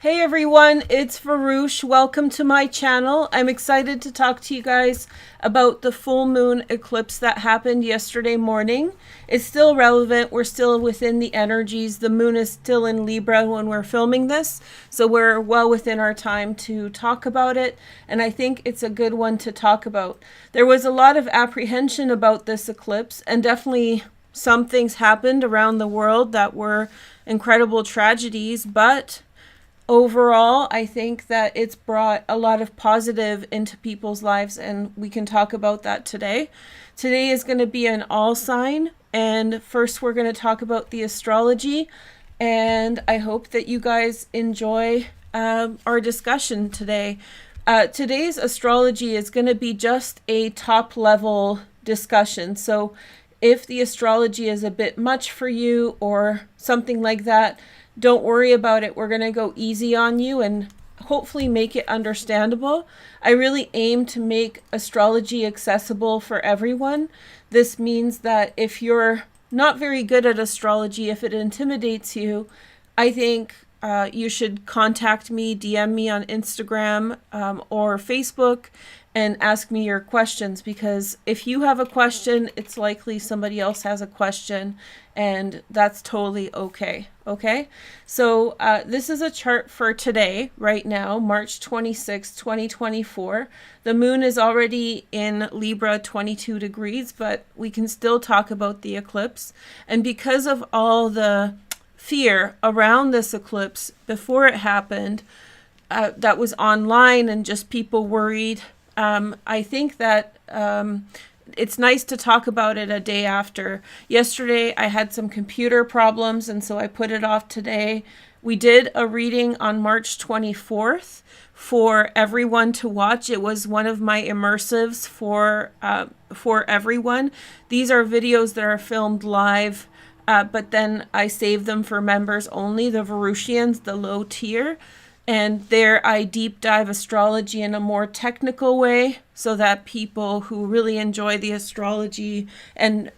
Hey everyone, it's Varouche. Welcome to my channel. I'm excited to talk to you guys about the full moon eclipse that happened yesterday morning. It's still relevant. We're still within the energies. The moon is still in Libra when we're filming this, so we're well within our time to talk about it, and I think it's a good one to talk about. There was a lot of apprehension about this eclipse, and definitely some things happened around the world that were incredible tragedies, but overall, I think that it's brought a lot of positive into people's lives, and we can talk about that today. Today is going to be an all sign, and first we're going to talk about the astrology, and I hope that you guys enjoy our discussion today. Today's astrology is going to be just a top level discussion, so if the astrology is a bit much for you or something like that, don't worry about it. We're going to go easy on you and hopefully make it understandable. I really aim to make astrology accessible for everyone. This means that if you're not very good at astrology, if it intimidates you, I think you should contact me, DM me on Instagram or Facebook, and ask me your questions, because if you have a question, it's likely somebody else has a question, and that's totally okay. Okay, so this is a chart for today, right now, March 26, 2024. The moon is already in Libra, 22 degrees, but we can still talk about the eclipse. And because of all the fear around this eclipse before it happened, that was online and just people worried, I think that it's nice to talk about it a day after. Yesterday I had some computer problems, and so I put it off today. We did a reading on March 24th for everyone to watch. It was one of my immersives for everyone. These are videos that are filmed live, but then I save them for members only, the Varouchians, the low tier. And there I deep dive astrology in a more technical way, so that people who really enjoy the astrology and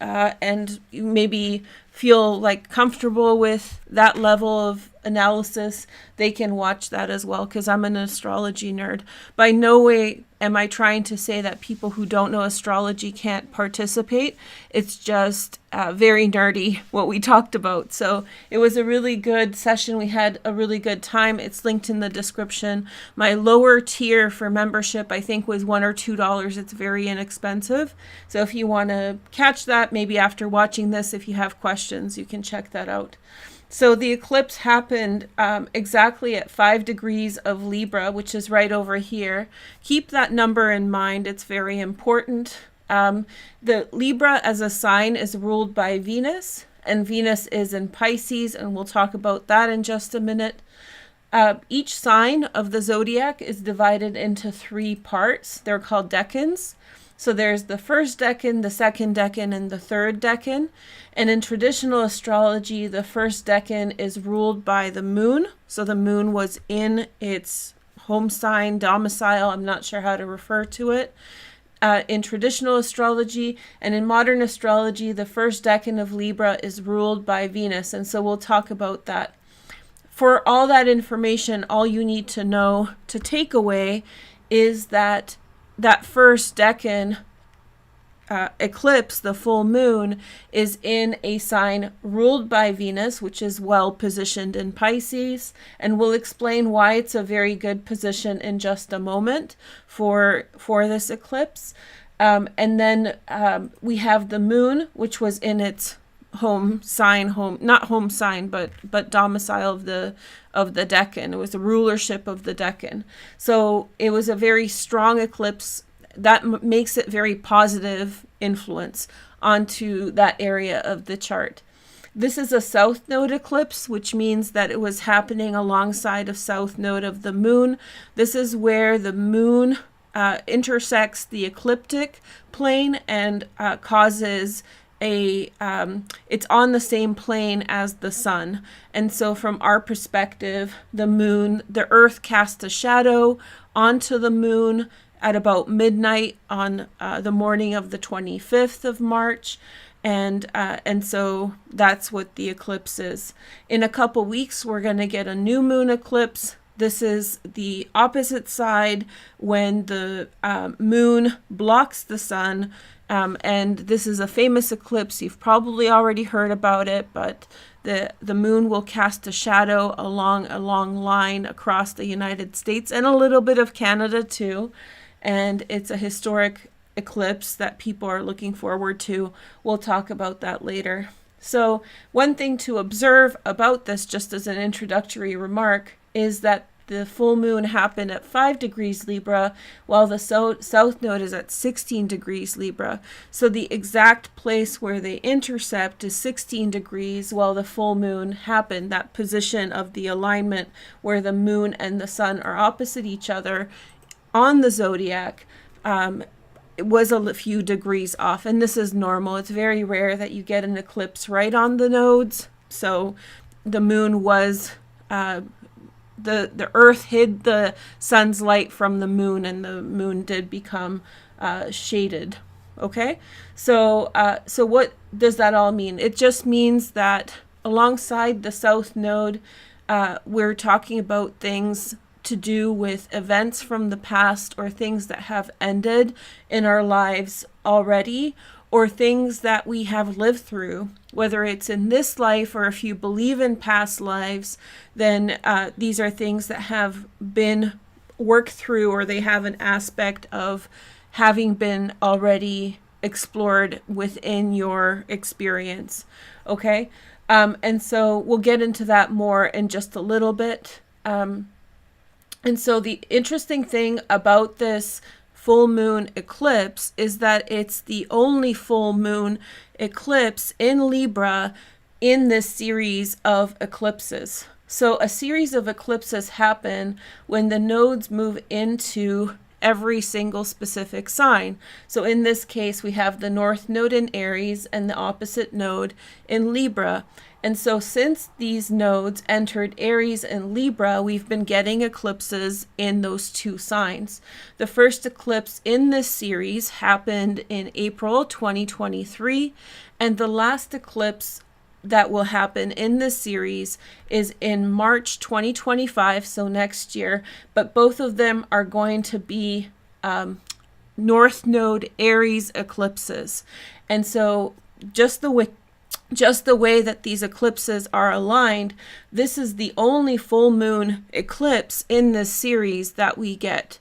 maybe feel like comfortable with that level of analysis, they can watch that as well, because I'm an astrology nerd. By no way am I trying to say that people who don't know astrology can't participate. It's just very nerdy what we talked about. So it was a really good session. We had a really good time. It's linked in the description. My lower tier for membership, I think, was $1 or $2. It's very inexpensive. So if you want to catch that, maybe after watching this, if you have questions, you can check that out. So the eclipse happened exactly at 5 degrees of Libra, which is right over here. Keep that number in mind. It's very important. The Libra as a sign is ruled by Venus, and Venus is in Pisces, and we'll talk about that in just a minute. Each sign of the zodiac is divided into 3 parts. They're called decans. So there's the first decan, the second decan, and the third decan. And in traditional astrology, the first decan is ruled by the moon. So the moon was in its home sign, domicile, I'm not sure how to refer to it, in traditional astrology. And in modern astrology, the first decan of Libra is ruled by Venus. And so we'll talk about that. For all that information, all you need to know to take away is that first decan eclipse, the full moon, is in a sign ruled by Venus, which is well positioned in Pisces, and we'll explain why it's a very good position in just a moment for this eclipse. And then we have the moon, which was in its home sign, not home sign, but domicile of the decan. It was the rulership of the decan. So it was a very strong eclipse that makes it very positive influence onto that area of the chart. This is a south node eclipse, which means that it was happening alongside of south node of the moon. This is where the moon intersects the ecliptic plane and causes it's on the same plane as the sun. And so from our perspective, the earth casts a shadow onto the moon at about midnight on the morning of the 25th of March. And so that's what the eclipse is. In a couple weeks, we're going to get a new moon eclipse. This is the opposite side when the moon blocks the sun. And this is a famous eclipse. You've probably already heard about it, but the moon will cast a shadow along a long line across the United States and a little bit of Canada too. And it's a historic eclipse that people are looking forward to. We'll talk about that later. So one thing to observe about this, just as an introductory remark, is that the full moon happened at 5 degrees Libra, while the south node is at 16 degrees Libra. So the exact place where they intercept is 16 degrees, while the full moon happened. That position of the alignment where the moon and the sun are opposite each other on the zodiac, it was a few degrees off, and this is normal. It's very rare that you get an eclipse right on the nodes. So the moon was the earth hid the sun's light from the moon, and the moon did become shaded. Okay, so what does that all mean? It just means that alongside the south node, we're talking about things to do with events from the past, or things that have ended in our lives already, or things that we have lived through, whether it's in this life or if you believe in past lives, then these are things that have been worked through, or they have an aspect of having been already explored within your experience. Okay, and so we'll get into that more in just a little bit. And so the interesting thing about this full moon eclipse is that it's the only full moon eclipse in Libra in this series of eclipses. So a series of eclipses happen when the nodes move into every single specific sign. So in this case, we have the north node in Aries and the opposite node in Libra. And so since these nodes entered Aries and Libra, we've been getting eclipses in those two signs. The first eclipse in this series happened in April 2023, and the last eclipse that will happen in this series is in March 2025, so next year. But both of them are going to be North Node Aries eclipses. And so just the way that these eclipses are aligned, this is the only full moon eclipse in this series that we get.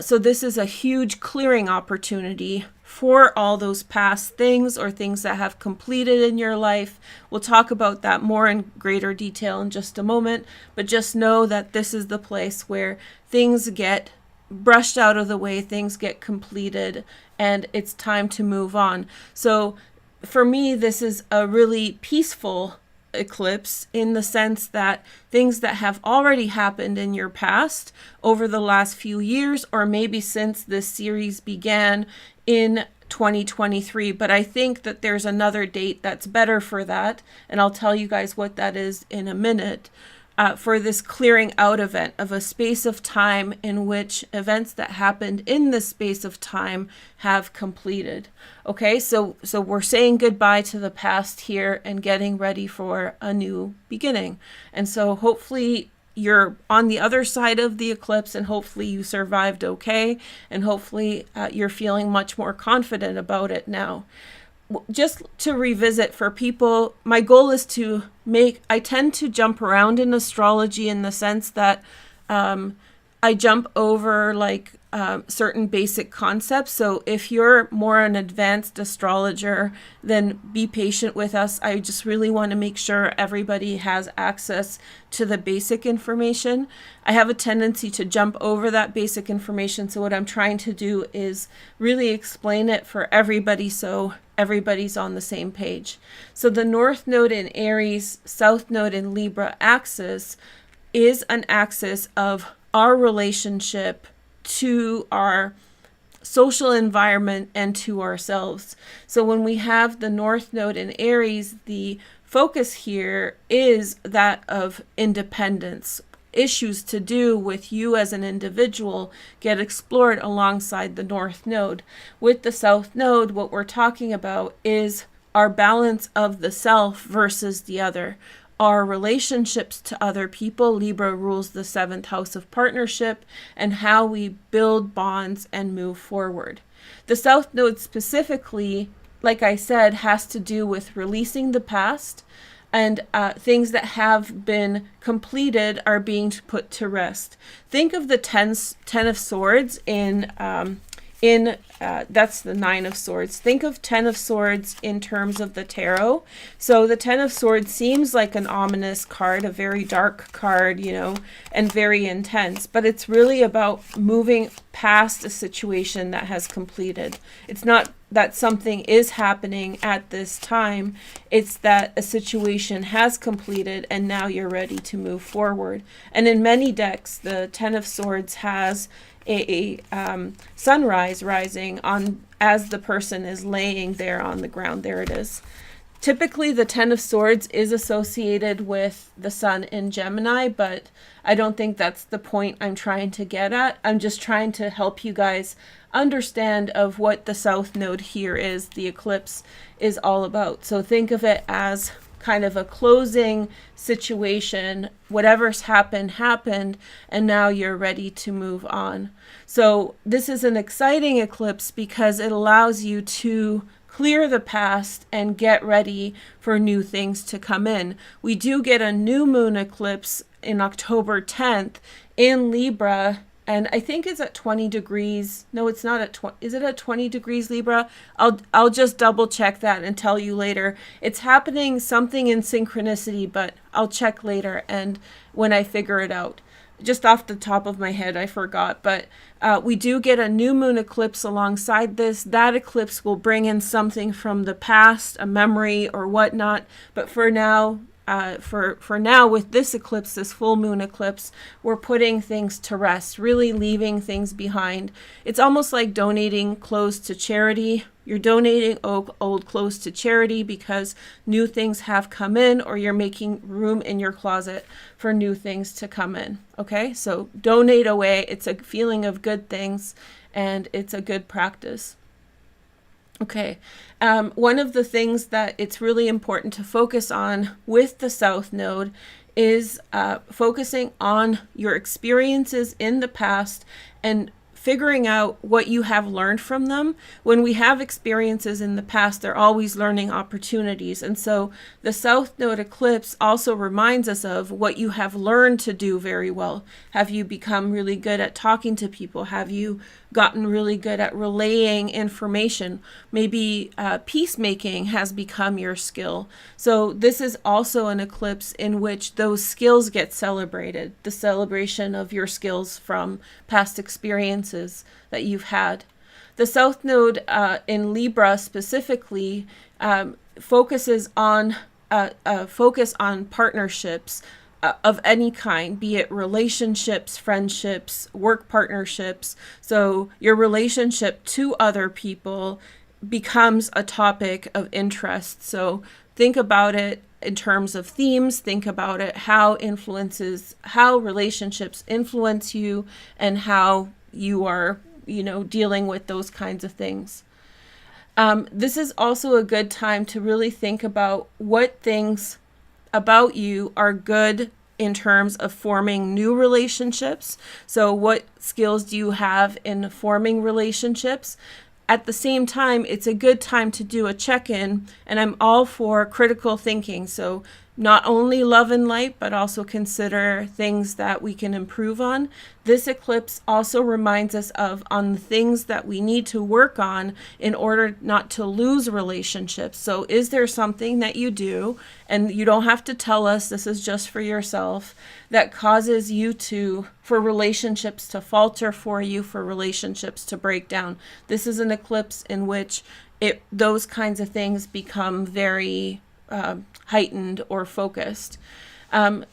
So this is a huge clearing opportunity for all those past things or things that have completed in your life. We'll talk about that more in greater detail in just a moment, but just know that this is the place where things get brushed out of the way, things get completed, and it's time to move on. So for me, this is a really peaceful eclipse in the sense that things that have already happened in your past over the last few years, or maybe since this series began in 2023, but I think that there's another date that's better for that, and I'll tell you guys what that is in a minute, for this clearing out event of a space of time in which events that happened in this space of time have completed. Okay, so we're saying goodbye to the past here and getting ready for a new beginning. And so hopefully you're on the other side of the eclipse, and hopefully you survived okay, and hopefully you're feeling much more confident about it now. Just to revisit for people, my goal is to I tend to jump around in astrology in the sense that I jump over like certain basic concepts. So if you're more an advanced astrologer, then be patient with us. I just really want to make sure everybody has access to the basic information. I have a tendency to jump over that basic information. So what I'm trying to do is really explain it for everybody so everybody's on the same page. So the North Node in Aries, South Node in Libra axis is an axis of our relationship to our social environment and to ourselves. So when we have the North Node in Aries, the focus here is that of independence. Issues to do with you as an individual get explored alongside the North Node. With the South Node, what we're talking about is our balance of the self versus the other. our relationships to other people. Libra rules the 7th house of partnership and how we build bonds and move forward. The South Node specifically, like I said, has to do with releasing the past, and things that have been completed are being put to rest. Think of the Ten of Swords that's the 9 of Swords. Think of 10 of Swords in terms of the tarot. So the 10 of Swords seems like an ominous card, a very dark card, you know, and very intense. But it's really about moving past a situation that has completed. It's not that something is happening at this time. It's that a situation has completed and now you're ready to move forward. And in many decks, the 10 of Swords has a sunrise rising on as the person is laying there on the ground. There it is. Typically, the 10 of Swords is associated with the sun in Gemini, but I don't think that's the point I'm trying to get at. I'm just trying to help you guys understand of what the South Node here is, the eclipse is all about. So think of it as kind of a closing situation. Whatever's happened, and now you're ready to move on. So this is an exciting eclipse because it allows you to clear the past and get ready for new things to come in. We do get a new moon eclipse in October 10th in Libra, and I think it's at 20 degrees. No, it's not at 20. Is it at 20 degrees Libra? I'll just double check that and tell you later. It's happening something in synchronicity, but I'll check later and when I figure it out. Just off the top of my head, I forgot. But we do get a new moon eclipse alongside this. That eclipse will bring in something from the past, a memory or whatnot. But for now, with this eclipse, this full moon eclipse, we're putting things to rest, really leaving things behind. It's almost like donating clothes to charity. You're donating old clothes to charity because new things have come in, or you're making room in your closet for new things to come in. Okay, so donate away. It's a feeling of good things, and it's a good practice. Okay, one of the things that it's really important to focus on with the South Node is focusing on your experiences in the past and figuring out what you have learned from them. When we have experiences in the past, they're always learning opportunities. And so the South Node eclipse also reminds us of what you have learned to do very well. Have you become really good at talking to people? Have you gotten really good at relaying information? Maybe peacemaking has become your skill. So this is also an eclipse in which those skills get celebrated, the celebration of your skills from past experiences that you've had. The South Node in Libra specifically focuses on focus on partnerships of any kind, be it relationships, friendships, work partnerships. So your relationship to other people becomes a topic of interest. So think about it in terms of themes. Think about it how relationships influence you and how you are, dealing with those kinds of things. This is also a good time to really think about what things about you are good in terms of forming new relationships. So what skills do you have in forming relationships? At the same time, it's a good time to do a check-in, and I'm all for critical thinking. So not only love and light, but also consider things that we can improve on. This eclipse also reminds us on the things that we need to work on in order not to lose relationships. So is there something that you do, and you don't have to tell us, this is just for yourself, that causes you for relationships to falter for you, for relationships to break down? This is an eclipse in which those kinds of things become very heightened or focused.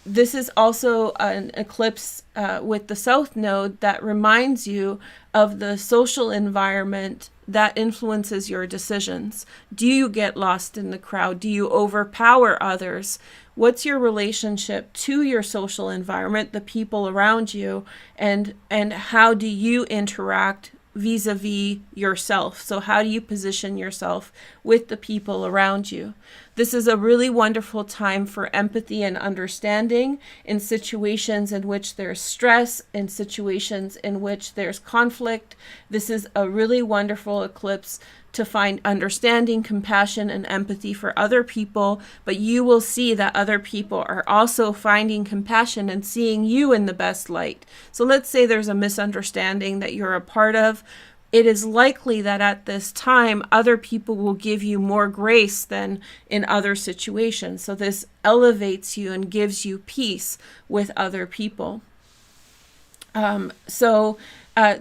This is also an eclipse with the South Node that reminds you of the social environment that influences your decisions. Do you get lost in the crowd? Do you overpower others? What's your relationship to your social environment, the people around you, and how do you interact vis-a-vis yourself. So how do you position yourself with the people around you? This is a really wonderful time for empathy and understanding in situations in which there's stress, in situations in which there's conflict. This is a really wonderful eclipse to find understanding, compassion, and empathy for other people, but you will see that other people are also finding compassion and seeing you in the best light. So let's say there's a misunderstanding that you're a part of. It is likely that at this time, other people will give you more grace than in other situations. So this elevates you and gives you peace with other people.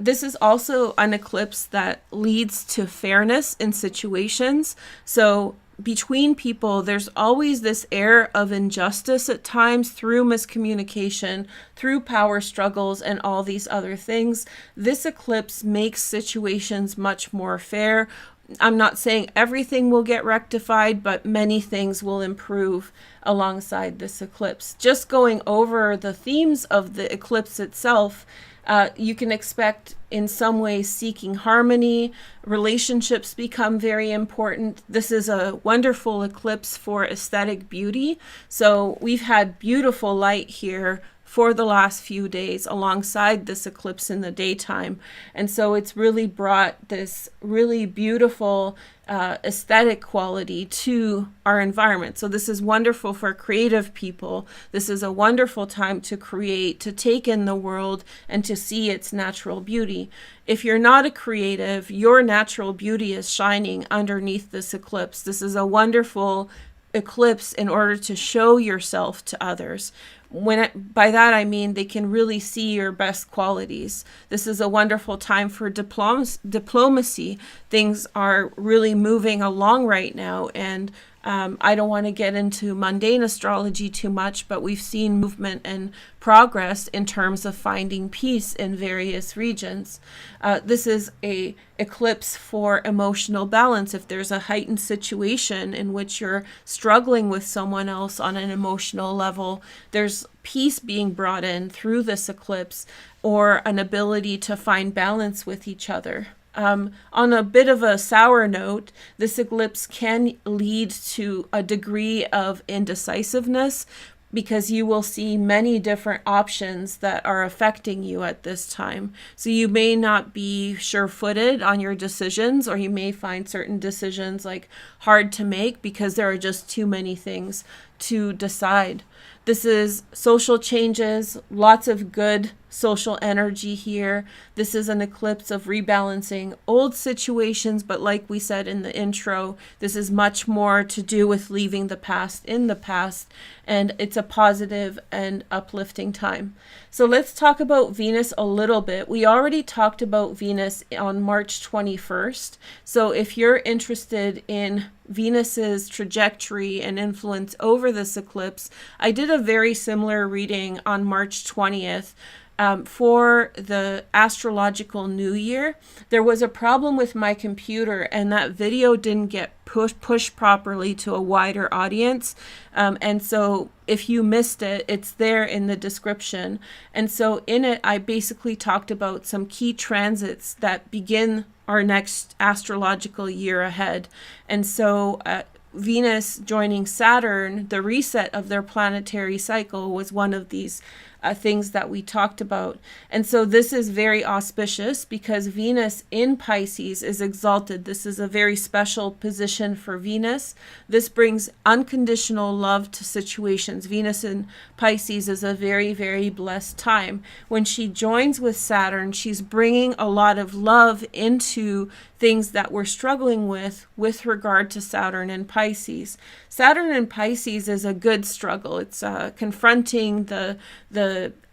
This is also an eclipse that leads to fairness in situations. So between people, there's always this air of injustice at times through miscommunication, through power struggles, and all these other things. This eclipse makes situations much more fair. I'm not saying everything will get rectified, but many things will improve alongside this eclipse. Just going over the themes of the eclipse itself, you can expect in some ways seeking harmony. Relationships become very important. This is a wonderful eclipse for aesthetic beauty. So we've had beautiful light here for the last few days alongside this eclipse in the daytime. And so it's really brought this really beautiful aesthetic quality to our environment. So this is wonderful for creative people. This is a wonderful time to create, to take in the world, and to see its natural beauty. If you're not a creative, your natural beauty is shining underneath this eclipse. This is a wonderful eclipse in order to show yourself to others. By that I mean they can really see your best qualities. This is a wonderful time for diplomacy. Things are really moving along right now, and I don't want to get into mundane astrology too much, but we've seen movement and progress in terms of finding peace in various regions. This is a eclipse for emotional balance. If there's a heightened situation in which you're struggling with someone else on an emotional level, there's peace being brought in through this eclipse, or an ability to find balance with each other. On a bit of a sour note, this eclipse can lead to a degree of indecisiveness, because you will see many different options that are affecting you at this time. So you may not be sure-footed on your decisions, or you may find certain decisions like hard to make because there are just too many things to decide. This is social changes, lots of good social energy here. This is an eclipse of rebalancing old situations, but like we said in the intro, this is much more to do with leaving the past in the past, and it's a positive and uplifting time. So let's talk about Venus a little bit. We already talked about Venus on March 21st. So if you're interested in Venus's trajectory and influence over this eclipse, I did a very similar reading on March 20th. For the astrological new year. There was a problem with my computer, and that video didn't get pushed properly to a wider audience. And so if you missed it, it's there in the description. And so in it, I basically talked about some key transits that begin our next astrological year ahead. And so Venus joining Saturn, the reset of their planetary cycle, was one of these things that we talked about. And so this is very auspicious because Venus in Pisces is exalted. This is a very special position for Venus. This brings unconditional love to situations. Venus in Pisces is a very, very blessed time. When she joins with Saturn, she's bringing a lot of love into things that we're struggling with regard to Saturn and Pisces. Saturn and Pisces is a good struggle. It's confronting the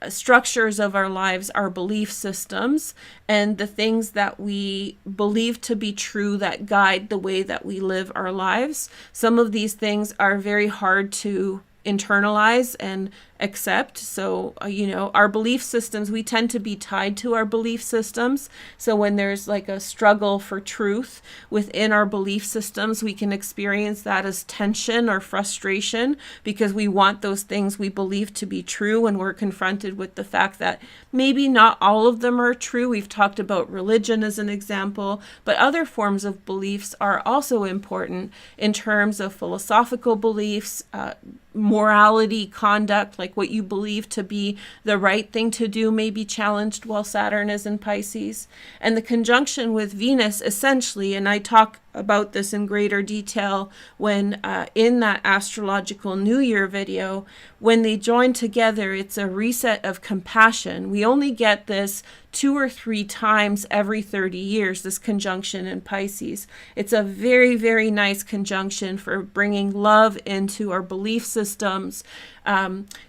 structures of our lives, our belief systems, and the things that we believe to be true that guide the way that we live our lives. Some of these things are very hard to internalize and accept. So, our belief systems, we tend to be tied to our belief systems. So when there's like a struggle for truth within our belief systems, we can experience that as tension or frustration because we want those things we believe to be true when we're confronted with the fact that maybe not all of them are true. We've talked about religion as an example, but other forms of beliefs are also important in terms of philosophical beliefs, morality, conduct, like what you believe to be the right thing to do may be challenged while Saturn is in Pisces. And the conjunction with Venus essentially, and I talk about this in greater detail when in that astrological New Year video, when they join together, it's a reset of compassion. We only get this 2 or 3 times every 30 years, this conjunction in Pisces. It's a very, very nice conjunction for bringing love into our belief systems.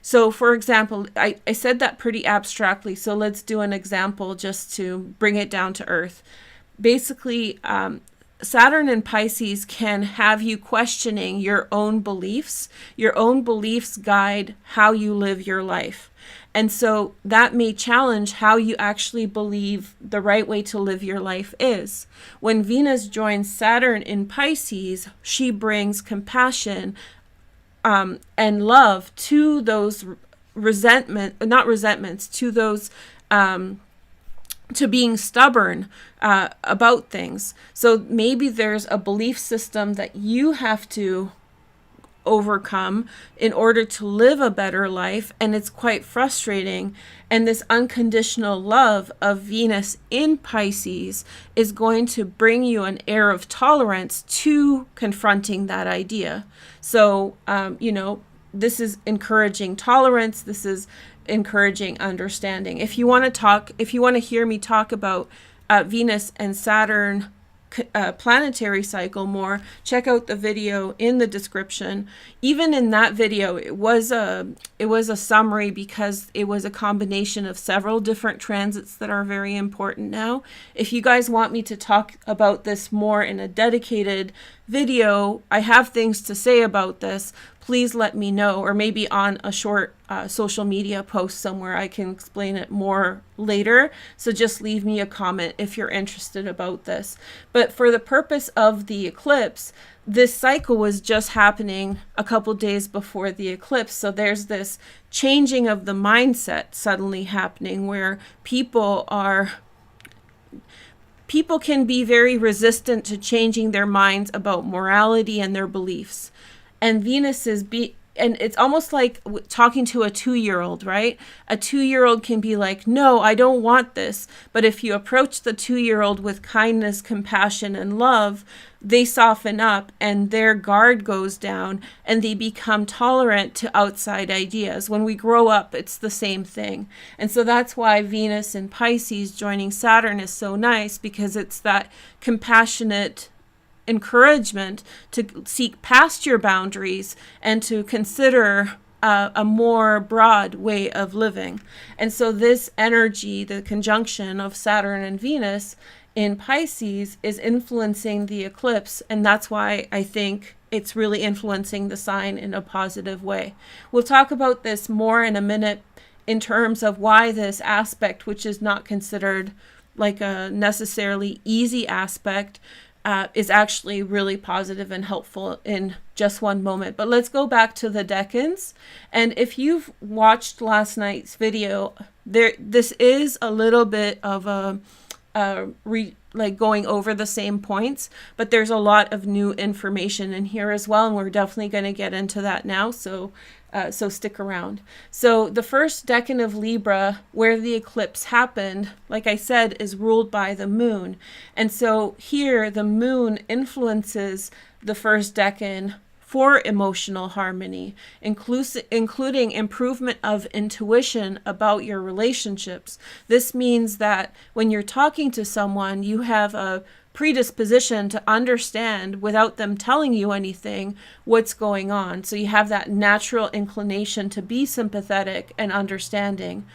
So for example, I said that pretty abstractly, so let's do an example just to bring it down to earth. Basically, Saturn in Pisces can have you questioning your own beliefs. Your own beliefs guide how you live your life. And so that may challenge how you actually believe the right way to live your life is. When Venus joins Saturn in Pisces, she brings compassion and love to those to those to being stubborn about things. So maybe there's a belief system that you have to overcome in order to live a better life, and it's quite frustrating. And this unconditional love of Venus in Pisces is going to bring you an air of tolerance to confronting that idea. So, this is encouraging tolerance. This is encouraging understanding. If you want to hear me talk about Venus and Saturn planetary cycle more, check out the video in the description. Even in that video, it was a summary because it was a combination of several different transits that are very important now. If you guys want me to talk about this more in a dedicated video, I have things to say about this, please let me know, or maybe on a short social media post somewhere I can explain it more later. So just leave me a comment if you're interested about this. But for the purpose of the eclipse, this cycle was just happening a couple days before the eclipse. So there's this changing of the mindset suddenly happening where people can be very resistant to changing their minds about morality and their beliefs. And Venus and it's almost like talking to a 2-year-old, right? A 2-year-old can be like, no, I don't want this. But if you approach the 2-year-old with kindness, compassion, and love, they soften up and their guard goes down and they become tolerant to outside ideas. When we grow up, it's the same thing. And so that's why Venus in Pisces joining Saturn is so nice, because it's that compassionate encouragement to seek past your boundaries and to consider a more broad way of living. And so this energy, the conjunction of Saturn and Venus in Pisces, is influencing the eclipse, and that's why I think it's really influencing the sign in a positive way. We'll talk about this more in a minute in terms of why this aspect, which is not considered like a necessarily easy aspect, is actually really positive and helpful in just one moment. But let's go back to the decans. And if you've watched last night's video, this is a little bit of like going over the same points, but there's a lot of new information in here as well, and we're definitely going to get into that now. So stick around. So the first decan of Libra, where the eclipse happened, like I said, is ruled by the moon. And so here the moon influences the first decan for emotional harmony, including improvement of intuition about your relationships. This means that when you're talking to someone, you have a predisposition to understand without them telling you anything what's going on. So you have that natural inclination to be sympathetic and understanding.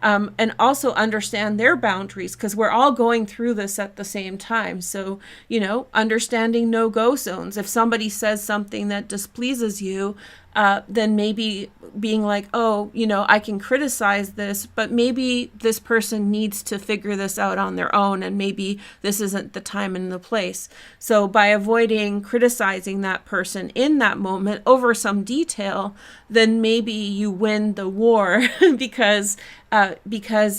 And also understand their boundaries, because we're all going through this at the same time. So, understanding no-go zones. If somebody says something that displeases you, then maybe being like, oh, you know, I can criticize this, but maybe this person needs to figure this out on their own, and maybe this isn't the time and the place. So by avoiding criticizing that person in that moment over some detail, then maybe you win the war because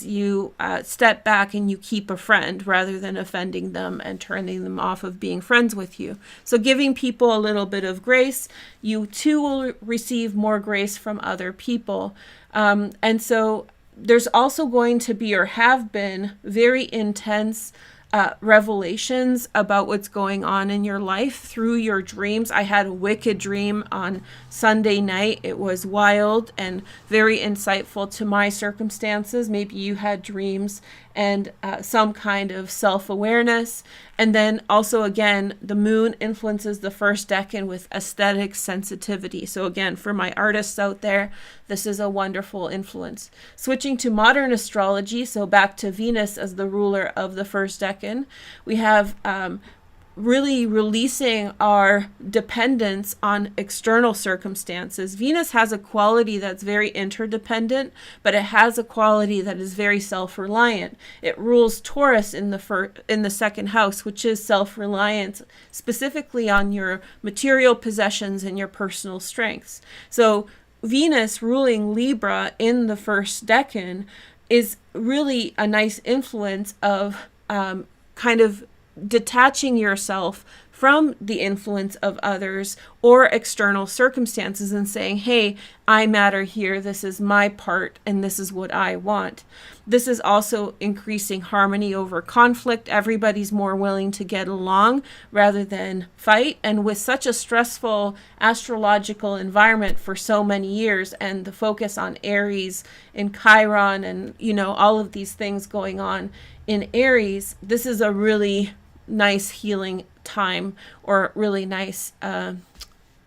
you step back and you keep a friend rather than offending them and turning them off of being friends with you. So giving people a little bit of grace, you too will receive more grace from other people. And so there's also going to be, or have been, very intense revelations about what's going on in your life through your dreams. I had a wicked dream on Sunday night. It was wild and very insightful to my circumstances. Maybe you had dreams and some kind of self-awareness. And then also, again, the moon influences the first decan with aesthetic sensitivity. So again, for my artists out there, this is a wonderful influence. Switching to modern astrology, so back to Venus as the ruler of the first decan, we have really releasing our dependence on external circumstances. Venus has a quality that's very interdependent, but it has a quality that is very self-reliant. It rules Taurus in the second house, which is self-reliance, specifically on your material possessions and your personal strengths. So Venus ruling Libra in the first decan is really a nice influence of kind of detaching yourself from the influence of others or external circumstances and saying, hey, I matter here, this is my part, and this is what I want. This is also increasing harmony over conflict. Everybody's more willing to get along rather than fight. And with such a stressful astrological environment for so many years, and the focus on Aries and Chiron and, you know, all of these things going on in Aries, this is a really nice healing time, or really nice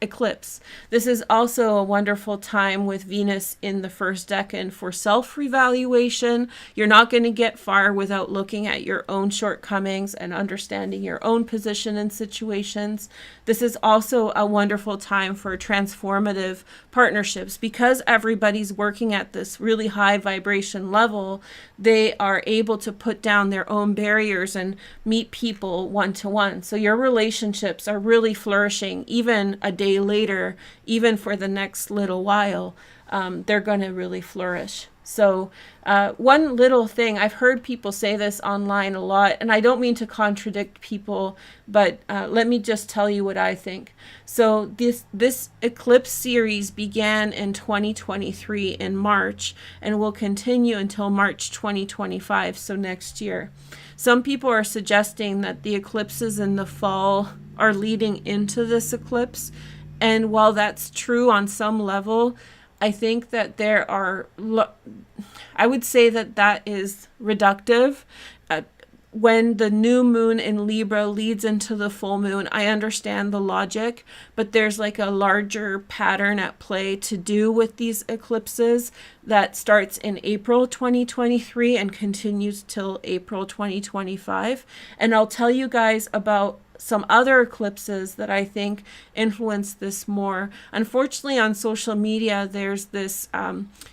eclipse. This is also a wonderful time with Venus in the first decan for self-revaluation. You're not going to get far without looking at your own shortcomings and understanding your own position in situations. This is also a wonderful time for transformative partnerships. Because everybody's working at this really high vibration level, they are able to put down their own barriers and meet people one-to-one. So your relationships are really flourishing even a day later, even for the next little while. They're going to really flourish. So one little thing, I've heard people say this online a lot, and I don't mean to contradict people, but let me just tell you what I think. So this eclipse series began in 2023 in March and will continue until March 2025, so next year. Some people are suggesting that the eclipses in the fall are leading into this eclipse. And while that's true on some level, I think that there are, I would say that is reductive. When the new moon in Libra leads into the full moon, I understand the logic, but there's like a larger pattern at play to do with these eclipses that starts in April 2023 and continues till April 2025. And I'll tell you guys about some other eclipses that I think influence this more. Unfortunately, on social media, there's this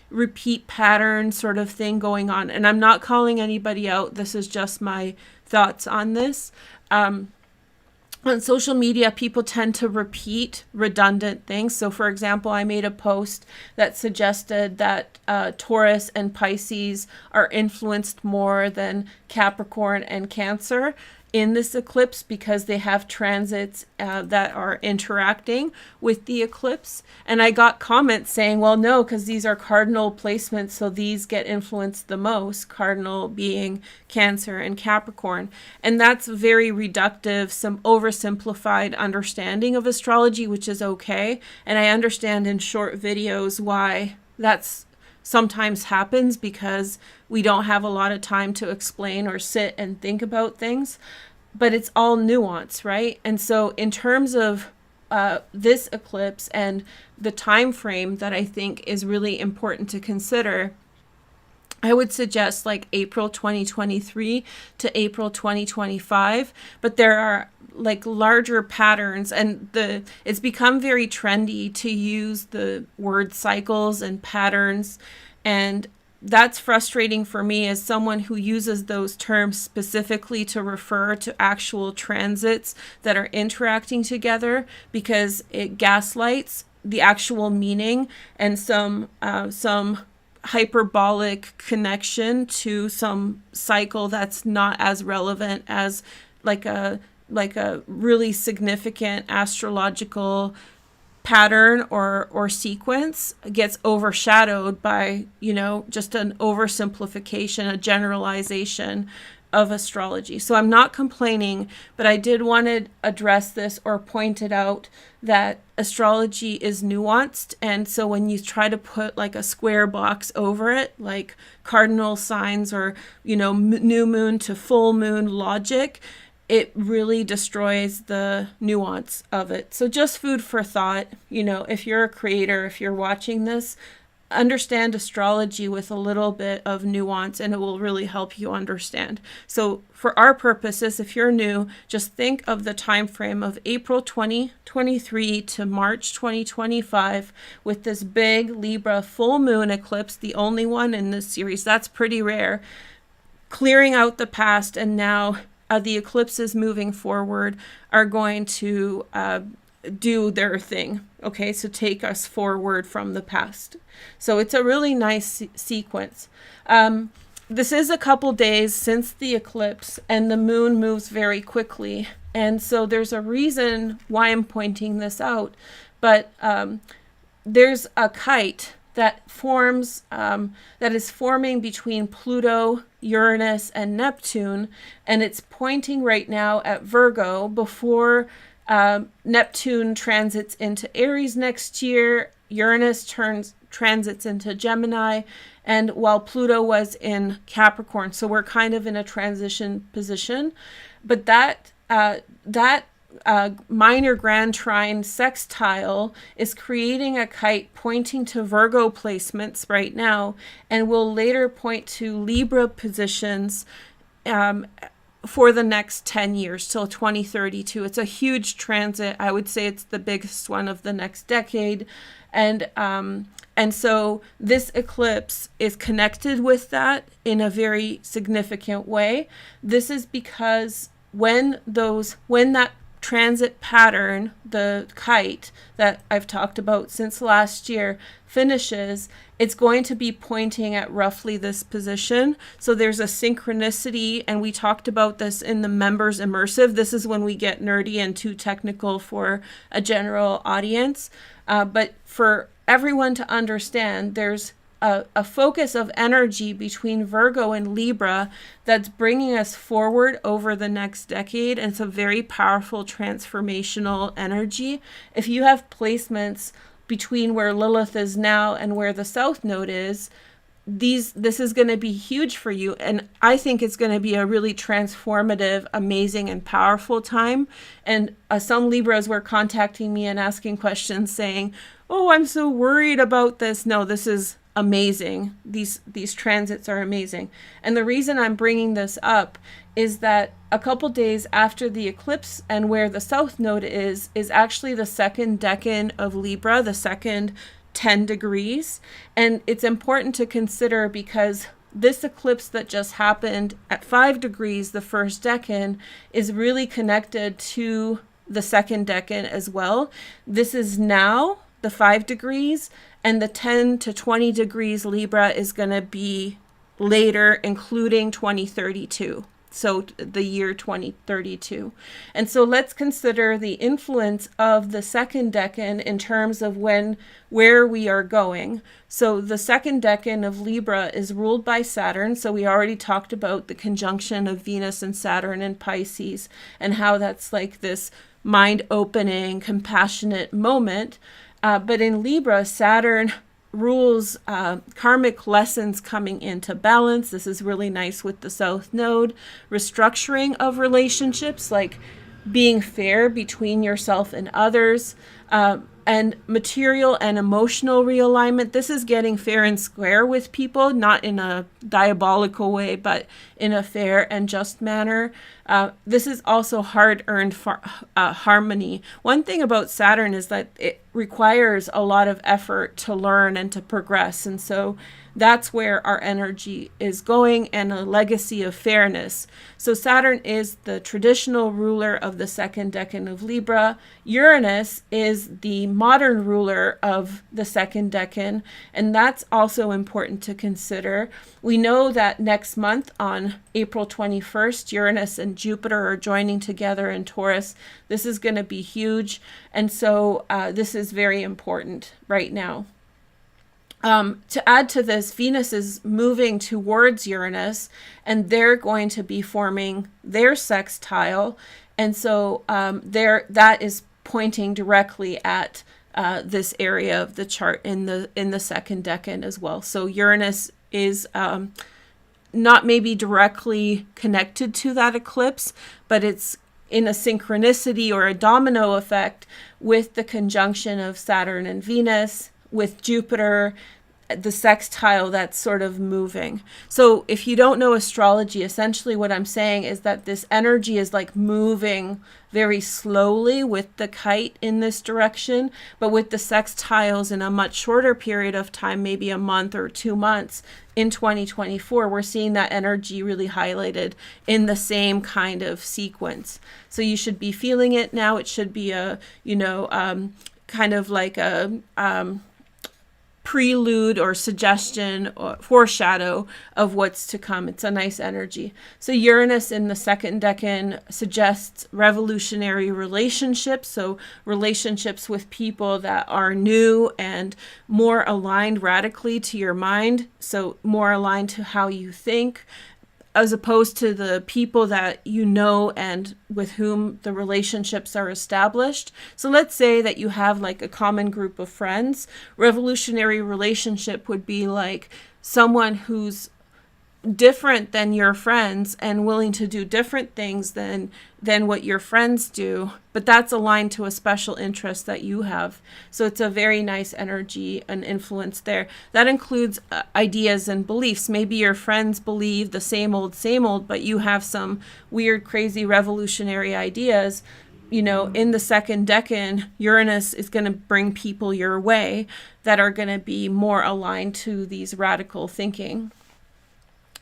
repeat pattern sort of thing going on. And I'm not calling anybody out. This is just my thoughts on this. On social media, people tend to repeat redundant things. So, for example, I made a post that suggested that Taurus and Pisces are influenced more than Capricorn and Cancer in this eclipse because they have transits that are interacting with the eclipse. And I got comments saying, well, no, because these are cardinal placements, so these get influenced the most, cardinal being Cancer and Capricorn. And that's very reductive, some oversimplified understanding of astrology, which is okay. And I understand in short videos why that's sometimes happens, because we don't have a lot of time to explain or sit and think about things, but it's all nuance, right? And so in terms of this eclipse and the time frame that I think is really important to consider, I would suggest like April 2023 to April 2025, but there are like larger patterns, and it's become very trendy to use the word cycles and patterns, and that's frustrating for me as someone who uses those terms specifically to refer to actual transits that are interacting together, because it gaslights the actual meaning and some hyperbolic connection to some cycle that's not as relevant as like a really significant astrological pattern or sequence gets overshadowed by, just an oversimplification, a generalization of astrology. So I'm not complaining, but I did want to address this or point it out that astrology is nuanced. And so when you try to put like a square box over it, like cardinal signs or, new moon to full moon logic, it really destroys the nuance of it. So just food for thought. If you're a creator, if you're watching this, understand astrology with a little bit of nuance, and it will really help you understand. So for our purposes, if you're new, just think of the time frame of April 2023 to March 2025 with this big Libra full moon eclipse, the only one in this series. That's pretty rare. Clearing out the past, and now the eclipses moving forward are going to do their thing. Okay, so take us forward from the past. So it's a really nice sequence. This is a couple days since the eclipse, and the moon moves very quickly. And so there's a reason why I'm pointing this out. But there's a kite that is forming between Pluto, Uranus, and Neptune, and it's pointing right now at Virgo before Neptune transits into Aries next year. Uranus transits into Gemini, and while Pluto was in Capricorn. So we're kind of in a transition position. But that minor grand trine sextile is creating a kite pointing to Virgo placements right now, and will later point to Libra positions for the next 10 years till 2032. It's a huge transit. I would say it's the biggest one of the next decade. And so this eclipse is connected with that in a very significant way. This is because when that transit pattern, the kite that I've talked about since last year, finishes, it's going to be pointing at roughly this position. So there's a synchronicity, and we talked about this in the members immersive. This is when we get nerdy and too technical for a general audience. But for everyone to understand, there's a focus of energy between Virgo and Libra that's bringing us forward over the next decade. And it's a very powerful transformational energy. If you have placements between where Lilith is now and where the South Node is, this is going to be huge for you. And I think it's going to be a really transformative, amazing, and powerful time. And some Libras were contacting me and asking questions saying, "Oh, I'm so worried about this." No, this is amazing. These transits are amazing. And the reason I'm bringing this up is that a couple days after the eclipse, and where the South Node is actually the second decan of Libra, the second 10 degrees. And it's important to consider because this eclipse that just happened at 5 degrees, the first decan, is really connected to the second decan as well. This is now the 5 degrees, and the 10 to 20 degrees Libra is going to be later, including 2032. So the year 2032. And so let's consider the influence of the second decan in terms of where we are going. So the second decan of Libra is ruled by Saturn. So we already talked about the conjunction of Venus and Saturn in Pisces, and how that's like this mind-opening, compassionate moment. But in Libra, Saturn rules karmic lessons coming into balance. This is really nice with the South Node. Restructuring of relationships, like being fair between yourself and others. And material and emotional realignment. This is getting fair and square with people, not in a diabolical way, but in a fair and just manner. This is also hard-earned harmony. One thing about Saturn is that it requires a lot of effort to learn and to progress. And so that's where our energy is going, and a legacy of fairness. So Saturn is the traditional ruler of the second decan of Libra. Uranus is the modern ruler of the second decan, and that's also important to consider. We know that next month on April 21st, Uranus and Jupiter are joining together in Taurus. This is going to be huge, and so this is very important right now. To add to this, Venus is moving towards Uranus, and they're going to be forming their sextile. And so that is pointing directly at this area of the chart in the second decan as well. So Uranus is not maybe directly connected to that eclipse, but it's in a synchronicity or a domino effect with the conjunction of Saturn and Venus, with Jupiter, the sextile that's sort of moving. So if you don't know astrology, essentially what I'm saying is that this energy is like moving very slowly with the kite in this direction, but with the sextiles in a much shorter period of time, maybe a month or 2 months in 2024, we're seeing that energy really highlighted in the same kind of sequence. So you should be feeling it now. It should be a, kind of like a prelude or suggestion or foreshadow of what's to come. It's a nice energy. So Uranus in the second decan suggests revolutionary relationships. So relationships with people that are new and more aligned radically to your mind. So more aligned to how you think, as opposed to the people that you know and with whom the relationships are established. So let's say that you have like a common group of friends. Revolutionary relationship would be like someone who's different than your friends and willing to do different things than what your friends do, but that's aligned to a special interest that you have. So it's a very nice energy and influence there. That includes ideas and beliefs. Maybe your friends believe the same old, but you have some weird, crazy, revolutionary ideas. In the second decan, Uranus is going to bring people your way that are going to be more aligned to these radical thinking.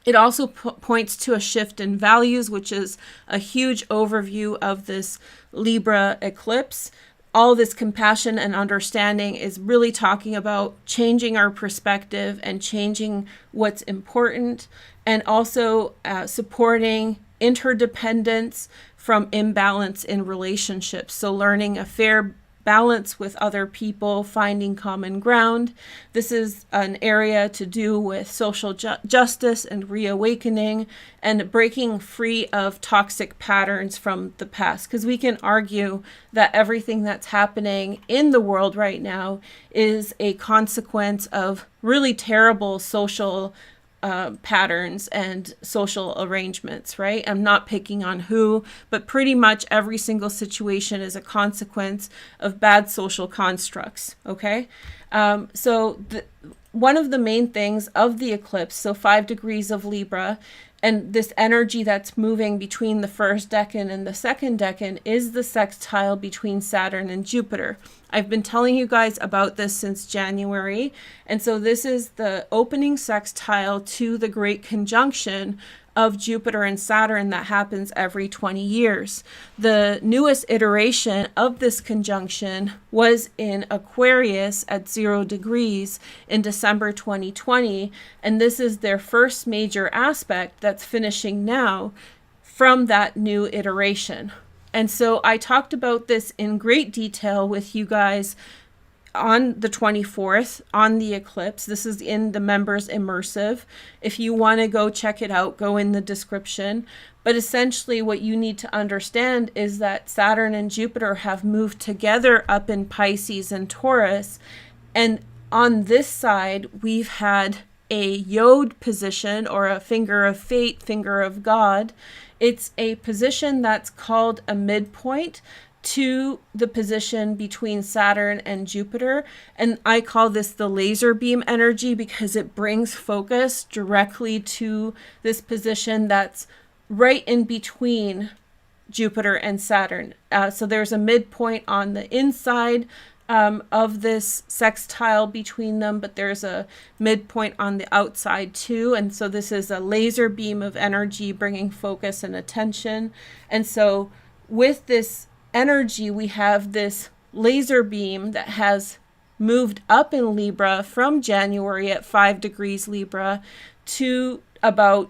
It also points to a shift in values, which is a huge overview of this Libra eclipse. All this compassion and understanding is really talking about changing our perspective and changing what's important, and also supporting interdependence from imbalance in relationships. So learning a fair balance with other people, finding common ground. This is an area to do with social justice and reawakening and breaking free of toxic patterns from the past. Because we can argue that everything that's happening in the world right now is a consequence of really terrible social patterns and social arrangements, right? I'm not picking on who, but pretty much every single situation is a consequence of bad social constructs, okay? One of the main things of the eclipse, so 5 degrees of Libra, and this energy that's moving between the first decan and the second decan is the sextile between Saturn and Jupiter. I've been telling you guys about this since January. And so this is the opening sextile to the great conjunction of Jupiter and Saturn that happens every 20 years. The newest iteration of this conjunction was in Aquarius at 0 degrees in December 2020, and this is their first major aspect that's finishing now from that new iteration. And so I talked about this in great detail with you guys on the 24th on the eclipse. This is in the members immersive. If you want to go check it out, go in the description. But essentially what you need to understand is that Saturn and Jupiter have moved together up in Pisces and Taurus. And on this side, we've had a yod position, or a finger of fate, finger of God. It's a position that's called a midpoint. to the position between Saturn and Jupiter. And I call this the laser beam energy because it brings focus directly to this position that's right in between Jupiter and Saturn. So there's a midpoint on the inside of this sextile between them, but there's a midpoint on the outside too. And so this is a laser beam of energy bringing focus and attention. And so with this energy, we have this laser beam that has moved up in Libra from January at 5 degrees Libra to about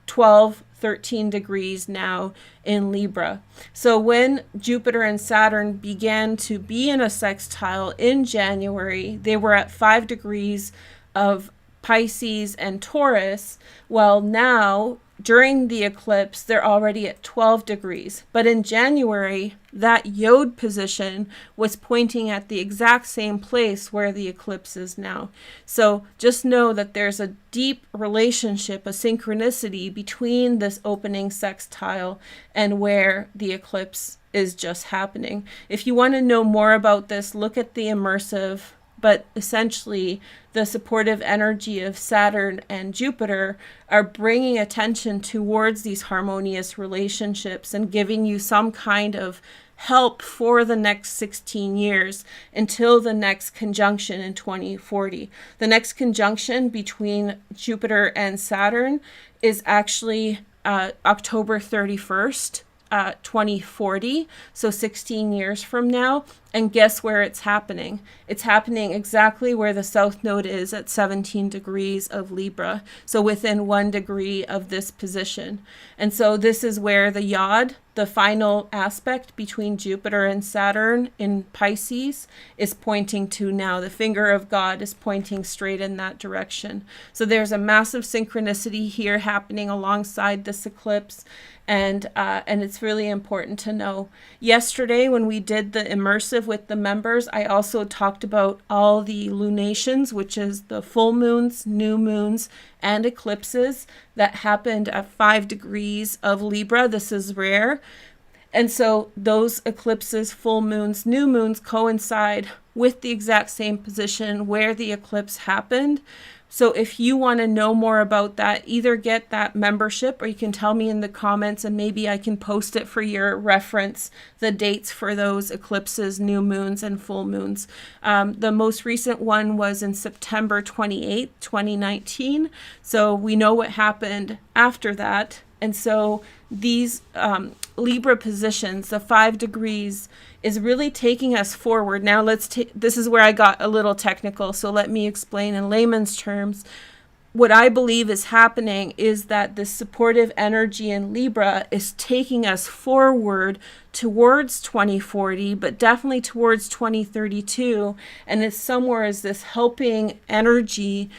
12, 13 degrees now in Libra. So when Jupiter and Saturn began to be in a sextile in January, they were at 5 degrees of Pisces and Taurus. Well, now during the eclipse, they're already at 12 degrees. But in January, that Yod position was pointing at the exact same place where the eclipse is now. So just know that there's a deep relationship, a synchronicity between this opening sextile and where the eclipse is just happening. If you want to know more about this, look at the immersive. But essentially, the supportive energy of Saturn and Jupiter are bringing attention towards these harmonious relationships and giving you some kind of help for the next 16 years until the next conjunction in 2040. The next conjunction between Jupiter and Saturn is actually October 31st. 2040, so 16 years from now. And guess where it's happening? It's happening exactly where the South Node is at 17 degrees of Libra, so within 1 degree of this position. And so this is where the Yod, the final aspect between Jupiter and Saturn in Pisces, is pointing to now. The finger of God is pointing straight in that direction. So there's a massive synchronicity here happening alongside this eclipse. And it's really important to know. Yesterday, when we did the immersive with the members, I also talked about all the lunations, which is the full moons, new moons, and eclipses that happened at 5 degrees of Libra. This is rare. And so those eclipses, full moons, new moons coincide with the exact same position where the eclipse happened. So if you want to know more about that, either get that membership or you can tell me in the comments and maybe I can post it for your reference, the dates for those eclipses, new moons, and full moons. The most recent one was in September 28th, 2019. So we know what happened after that. And so these Libra positions, the 5 degrees, is really taking us forward. Now this is where I got a little technical, so let me explain in layman's terms. What I believe is happening is that the supportive energy in Libra is taking us forward towards 2040, but definitely towards 2032, and it's somewhere as this helping energy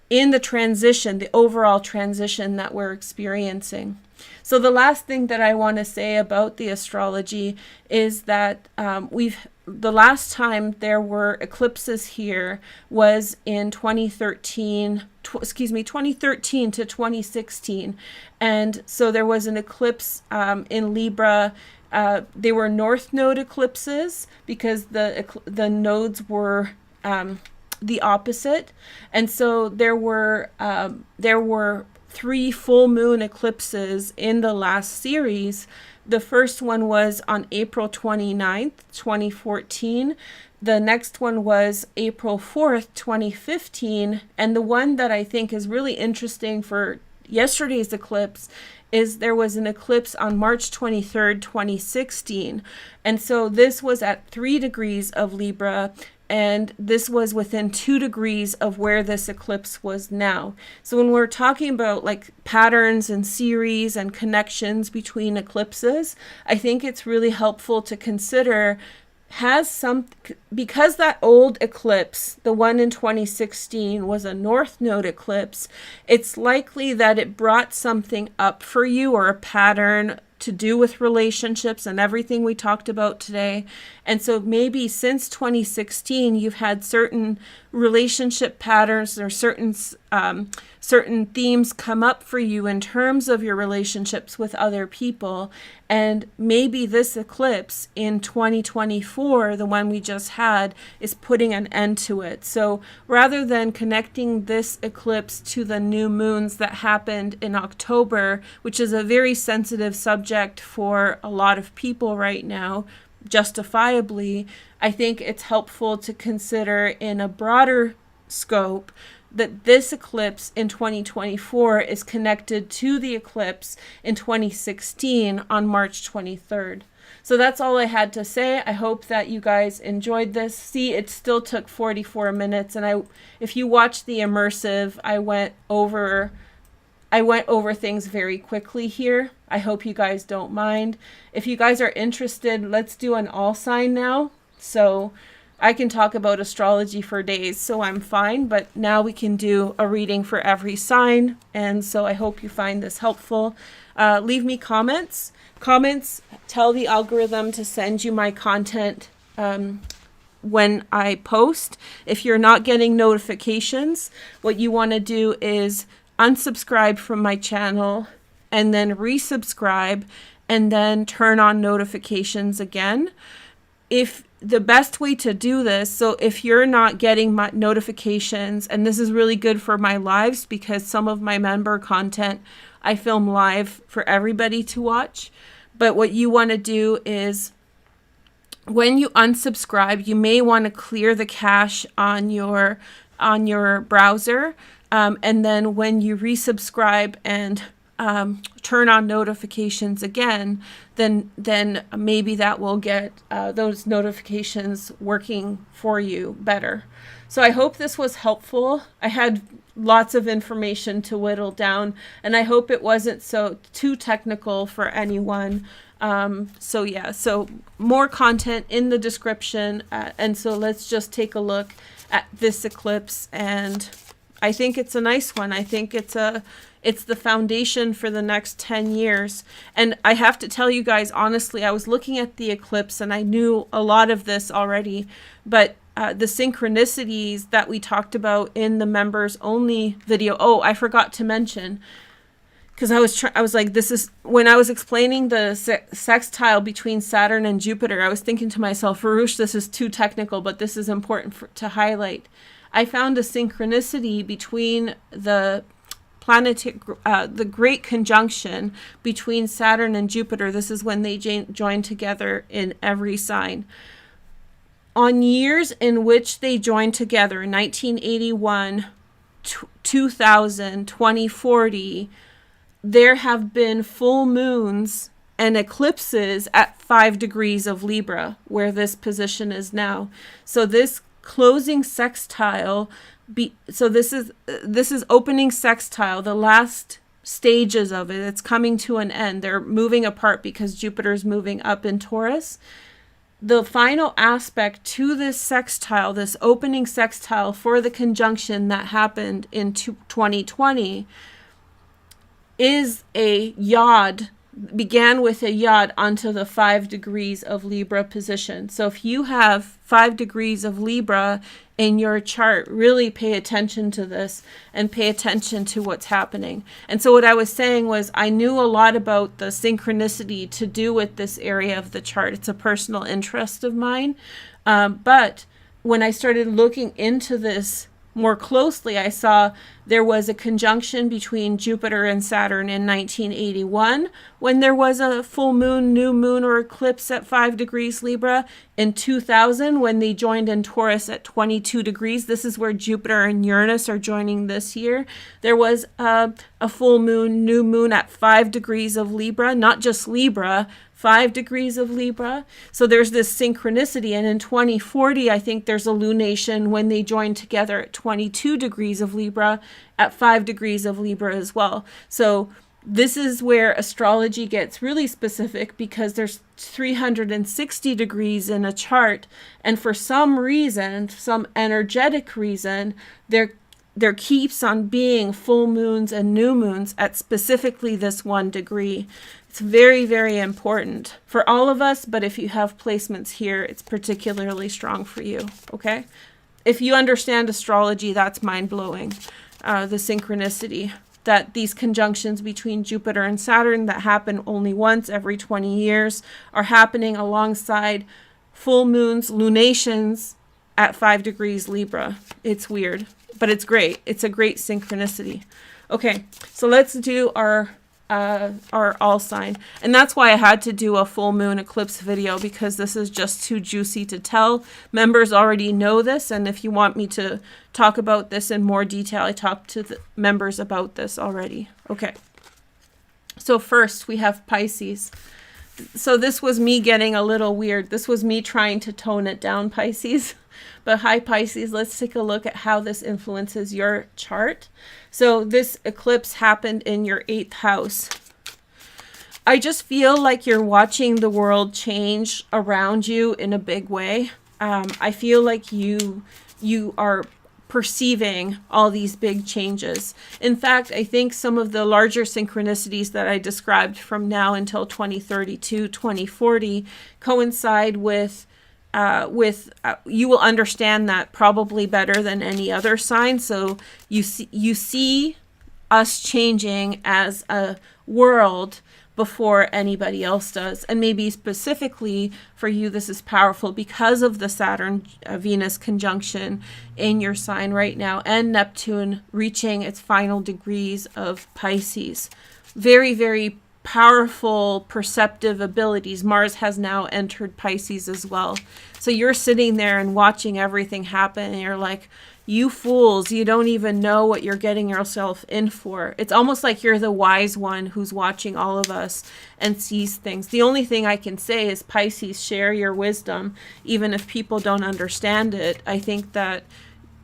in the transition, the overall transition that we're experiencing. So the last thing that I want to say about the astrology is that the last time there were eclipses here was in 2013 to 2016. And so there was an eclipse in Libra. They were North Node eclipses because the nodes were the opposite. And so there were 3 full moon eclipses in the last series. The first one was on April 29th, 2014. The next one was April 4th, 2015. And the one that I think is really interesting for yesterday's eclipse is there was an eclipse on March 23rd, 2016. And so this was at 3 degrees of Libra. And this was within 2 degrees of where this eclipse was now. So when we're talking about like patterns and series and connections between eclipses, I think it's really helpful to consider because that old eclipse, the one in 2016, was a North Node eclipse, it's likely that it brought something up for you or a pattern to do with relationships and everything we talked about today. And so maybe since 2016, you've had certain relationship patterns or certain certain themes come up for you in terms of your relationships with other people. And maybe this eclipse in 2024, the one we just had, is putting an end to it. So rather than connecting this eclipse to the new moons that happened in October, which is a very sensitive subject for a lot of people right now, justifiably, I think it's helpful to consider in a broader scope that this eclipse in 2024 is connected to the eclipse in 2016 on March 23rd. So that's all I had to say. I hope that you guys enjoyed this. See, it still took 44 minutes, and if you watch the immersive, I went over things very quickly here. I hope you guys don't mind. If you guys are interested, let's do an all sign now. So I can talk about astrology for days, so I'm fine, but now we can do a reading for every sign. And so I hope you find this helpful. Leave me comments. Tell the algorithm to send you my content when I post. If you're not getting notifications, what you want to do is unsubscribe from my channel and then resubscribe and then turn on notifications again. If the best way to do this, so if you're not getting my notifications, and this is really good for my lives because some of my member content I film live for everybody to watch. But what you want to do is when you unsubscribe, you may want to clear the cache on your browser. And then when you resubscribe and turn on notifications again, then maybe that will get those notifications working for you better. So I hope this was helpful. I had lots of information to whittle down, and I hope it wasn't so too technical for anyone. So yeah, so more content in the description. And so let's just take a look at this eclipse, and I think it's a nice one. I think it's the foundation for the next 10 years. And I have to tell you guys, honestly, I was looking at the eclipse and I knew a lot of this already, but the synchronicities that we talked about in the members only video. Oh, I forgot to mention, because I was like, this is when I was explaining the sextile between Saturn and Jupiter, I was thinking to myself, Farouche, this is too technical, but this is important to highlight. I found a synchronicity between the the great conjunction between Saturn and Jupiter. This is when they join together in every sign. On years in which they joined together, 1981, 2000, 2040, there have been full moons and eclipses at 5 degrees of Libra, where this position is now. So this closing sextile, so this is opening sextile, the last stages of it. It's coming to an end. They're moving apart because Jupiter's moving up in Taurus. The final aspect to this sextile, this opening sextile for the conjunction that happened in 2020, is a yod, began with a yod onto the 5 degrees of Libra position. So if you have 5 degrees of Libra in your chart, really pay attention to this and pay attention to what's happening. And so what I was saying was I knew a lot about the synchronicity to do with this area of the chart. It's a personal interest of mine. But when I started looking into this more closely, I saw there was a conjunction between Jupiter and Saturn in 1981 when there was a full moon, new moon, or eclipse at 5 degrees Libra. In 2000, when they joined in Taurus at 22 degrees, this is where Jupiter and Uranus are joining this year. There was a full moon, new moon at 5 degrees of Libra, not just Libra, 5 degrees of Libra. So there's this synchronicity. And in 2040, I think there's a lunation when they join together at 22 degrees of Libra at 5 degrees of Libra as well. So this is where astrology gets really specific, because there's 360 degrees in a chart. And for some reason, some energetic reason, there keeps on being full moons and new moons at specifically this 1 degree. It's very, very important for all of us, but if you have placements here, it's particularly strong for you, okay? If you understand astrology, that's mind-blowing. the synchronicity that these conjunctions between Jupiter and Saturn that happen only once every 20 years are happening alongside full moons, lunations at 5 degrees Libra. It's weird, but it's great. It's a great synchronicity. Okay, so let's do our all sign. And that's why I had to do a full moon eclipse video, because this is just too juicy to tell. Members already know this, and if you want me to talk about this in more detail, I talked to the members about this already. Okay, so first we have Pisces. So this was me getting a little weird. This was me trying to tone it down, Pisces. But hi, Pisces, let's take a look at how this influences your chart. So this eclipse happened in your 8th house. I just feel like you're watching the world change around you in a big way. I feel like you are perceiving all these big changes. In fact, I think some of the larger synchronicities that I described from now until 2032, 2040 coincide with you will understand that probably better than any other sign. So you see us changing as a world before anybody else does. And maybe specifically for you, this is powerful because of the Saturn-Venus conjunction in your sign right now, and Neptune reaching its final degrees of Pisces. Very, very powerful perceptive abilities. Mars has now entered Pisces as well. So you're sitting there and watching everything happen, and you're like, you fools, you don't even know what you're getting yourself in for. It's almost like you're the wise one who's watching all of us and sees things. The only thing I can say is, Pisces, share your wisdom, even if people don't understand it. I think that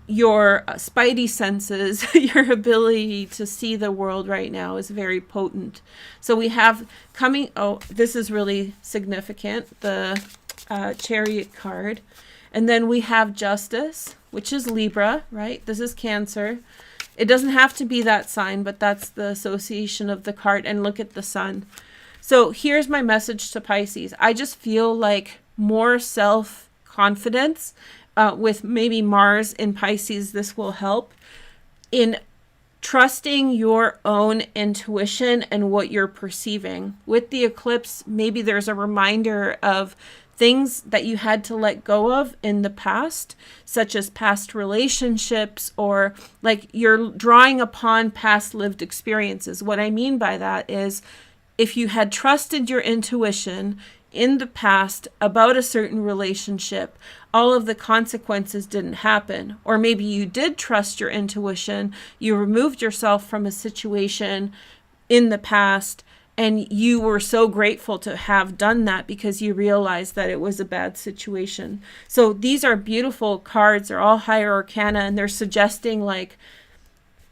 your spidey senses, your ability to see the world right now is very potent. So we have coming, oh, this is really significant, the Chariot card. And then we have Justice, which is Libra, right? This is Cancer. It doesn't have to be that sign, but that's the association of the card. And look at the Sun. So here's my message to Pisces. I just feel like more self-confidence. With maybe Mars in Pisces, this will help in trusting your own intuition and what you're perceiving. With the eclipse, maybe there's a reminder of things that you had to let go of in the past, such as past relationships, or like you're drawing upon past lived experiences. What I mean by that is, if you had trusted your intuition in the past about a certain relationship, all of the consequences didn't happen. Or maybe you did trust your intuition, you removed yourself from a situation in the past, and you were so grateful to have done that because you realized that it was a bad situation. So these are beautiful cards. They're all higher arcana, and they're suggesting like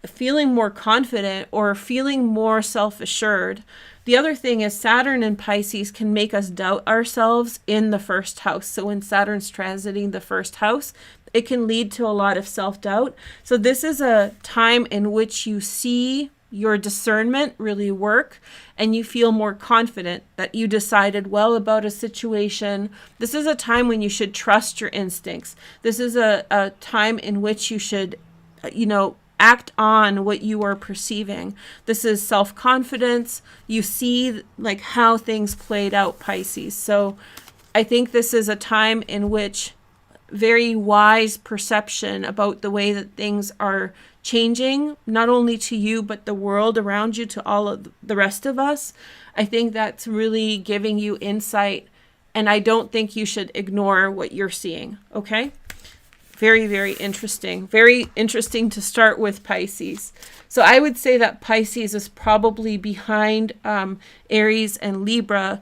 feeling more confident or feeling more self-assured. The other thing is, Saturn and Pisces can make us doubt ourselves in the first house. So when Saturn's transiting the first house, it can lead to a lot of self-doubt. So this is a time in which you see your discernment really work, and you feel more confident that you decided well about a situation. This is a time when you should trust your instincts. This is a time in which you should, act on what you are perceiving. This is self-confidence. You see like how things played out, Pisces. So I think this is a time in which very wise perception about the way that things are changing, not only to you, but the world around you, to all of the rest of us. I think that's really giving you insight, and I don't think you should ignore what you're seeing, okay? Very, very interesting. Very interesting to start with, Pisces. So I would say that Pisces is probably behind Aries and Libra,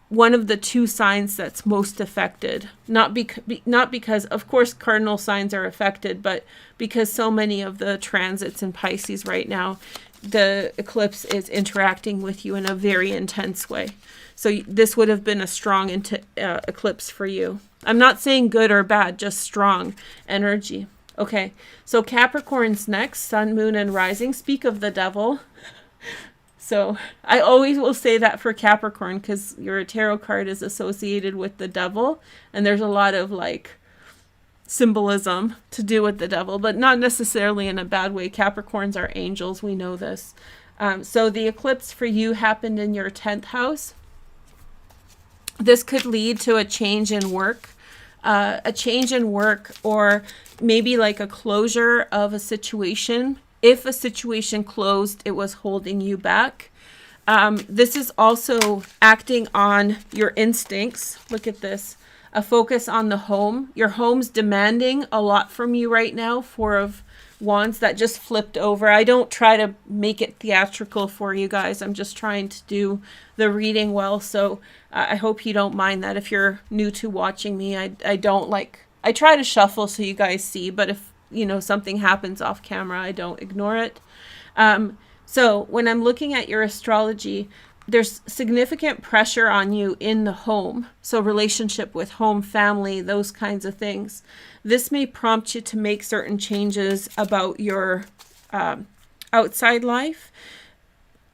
one of the two signs that's most affected. Not because, of course, cardinal signs are affected, but because so many of the transits in Pisces right now, the eclipse is interacting with you in a very intense way. So this would have been a strong eclipse for you. I'm not saying good or bad, just strong energy. Okay, so Capricorn's next, Sun, Moon, and Rising. Speak of the devil. So I always will say that for Capricorn, because your tarot card is associated with the devil. And there's a lot of like symbolism to do with the devil, but not necessarily in a bad way. Capricorns are angels. We know this. So the eclipse for you happened in your 10th house. This could lead to a change in work, or maybe like a closure of a situation. If a situation closed, it was holding you back. This is also acting on your instincts. Look at this. A focus on the home. Your home's demanding a lot from you right now. 4 of Wands that just flipped over. I don't try to make it theatrical for you guys. I'm just trying to do the reading well. So I hope you don't mind that. If you're new to watching me, I try to shuffle so you guys see, but if something happens off camera, I don't ignore it. So when I'm looking at your astrology, there's significant pressure on you in the home. So relationship with home, family, those kinds of things. This may prompt you to make certain changes about your outside life.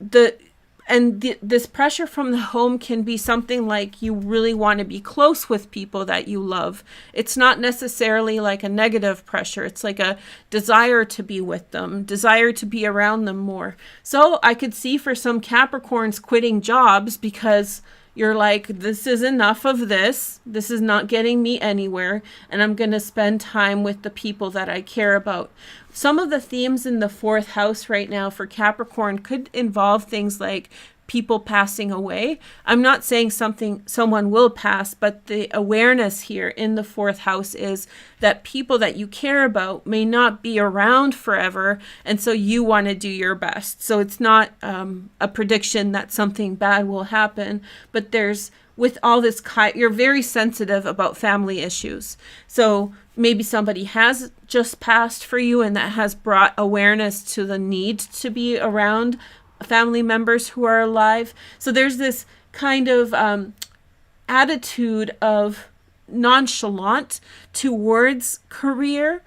This pressure from the home can be something like you really want to be close with people that you love. It's not necessarily like a negative pressure. It's like a desire to be with them, desire to be around them more. So I could see for some Capricorns quitting jobs because you're like, this is enough of this. This is not getting me anywhere. And I'm going to spend time with the people that I care about. Some of the themes in the 4th house right now for Capricorn could involve things like people passing away. I'm not saying someone will pass, but the awareness here in the 4th house is that people that you care about may not be around forever, and so you want to do your best. So it's not a prediction that something bad will happen, but with all this, you're very sensitive about family issues. So maybe somebody has just passed for you, and that has brought awareness to the need to be around family members who are alive. So there's this kind of attitude of nonchalant towards career.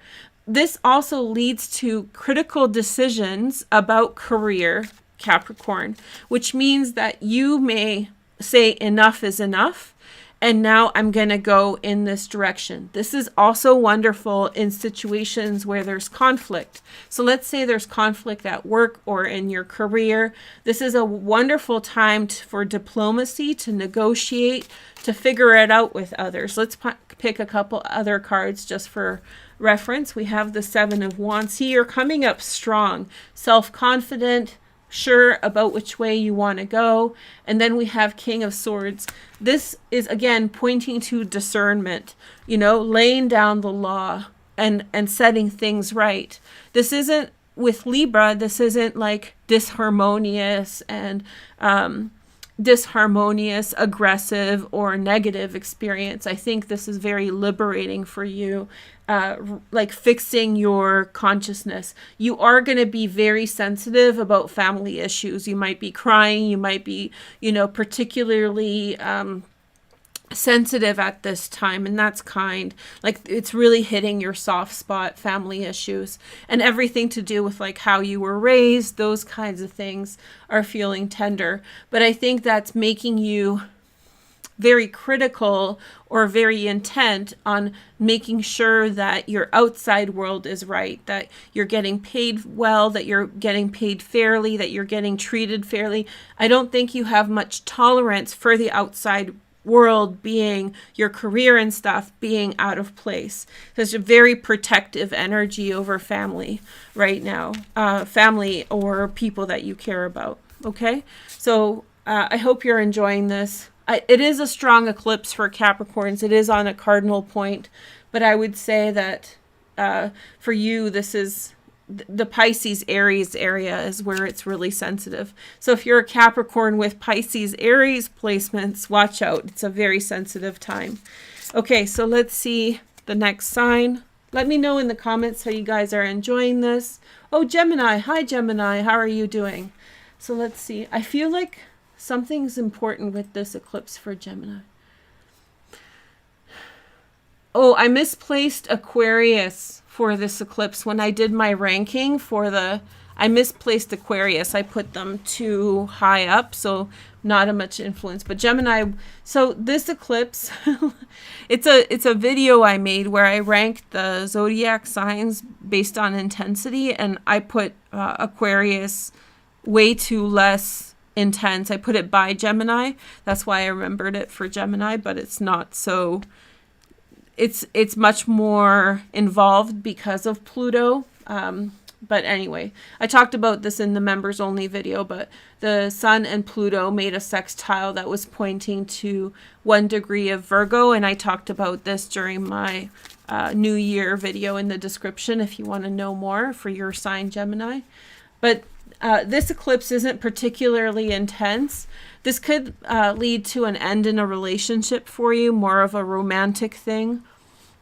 This also leads to critical decisions about career, Capricorn, which means that you may say enough is enough, and now I'm going to go in this direction. This is also wonderful in situations where there's conflict. So let's say there's conflict at work or in your career. This is a wonderful time for diplomacy, to negotiate, to figure it out with others. Let's pick a couple other cards just for reference. We have the 7 of Wands. See, you're coming up strong, self-confident, sure about which way you want to go. And then we have King of Swords. This is again pointing to discernment, laying down the law and setting things right. This isn't, with Libra, this isn't like disharmonious, aggressive, or negative experience. I think this is very liberating for you, like fixing your consciousness. You are going to be very sensitive about family issues. You might be crying. You might be, particularly sensitive at this time, and that's kind. Like, it's really hitting your soft spot, family issues, and everything to do with like how you were raised. Those kinds of things are feeling tender, but I think that's making you very critical or very intent on making sure that your outside world is right, that you're getting paid well, that you're getting paid fairly, that you're getting treated fairly. I don't think you have much tolerance for the outside world being your career and stuff being out of place. There's a very protective energy over family right now, family or people that you care about. Okay, so I hope you're enjoying this. It is a strong eclipse for Capricorns. It is on a cardinal point, but I would say that for you, this is the Pisces Aries area is where it's really sensitive. So if you're a Capricorn with Pisces Aries placements, watch out. It's a very sensitive time. Okay, so let's see the next sign. Let me know in the comments how you guys are enjoying this. Oh, Gemini. Hi, Gemini. How are you doing? So let's see. I feel like something's important with this eclipse for Gemini. Oh, I misplaced Aquarius for this eclipse when I did my ranking for the I misplaced Aquarius. I put them too high up, so not a much influence. But Gemini, so this eclipse, it's a video I made where I ranked the zodiac signs based on intensity, and I put Aquarius way too less intense. I put it by Gemini. That's why I remembered it for Gemini, but it's not so. It's much more involved because of Pluto. But anyway, I talked about this in the members only video, but the Sun and Pluto made a sextile that was pointing to 1 degree of Virgo. And I talked about this during my New Year video in the description if you want to know more for your sign, Gemini. But this eclipse isn't particularly intense. This could lead to an end in a relationship for you, more of a romantic thing.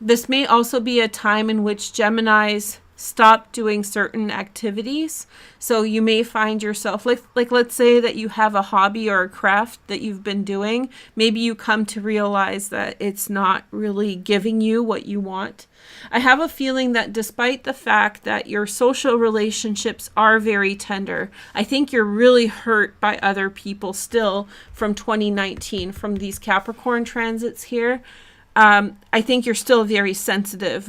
This may also be a time in which Geminis stop doing certain activities. So you may find yourself, like let's say that you have a hobby or a craft that you've been doing. Maybe you come to realize that it's not really giving you what you want. I have a feeling that despite the fact that your social relationships are very tender, I think you're really hurt by other people still from 2019, from these Capricorn transits here. I think you're still very sensitive,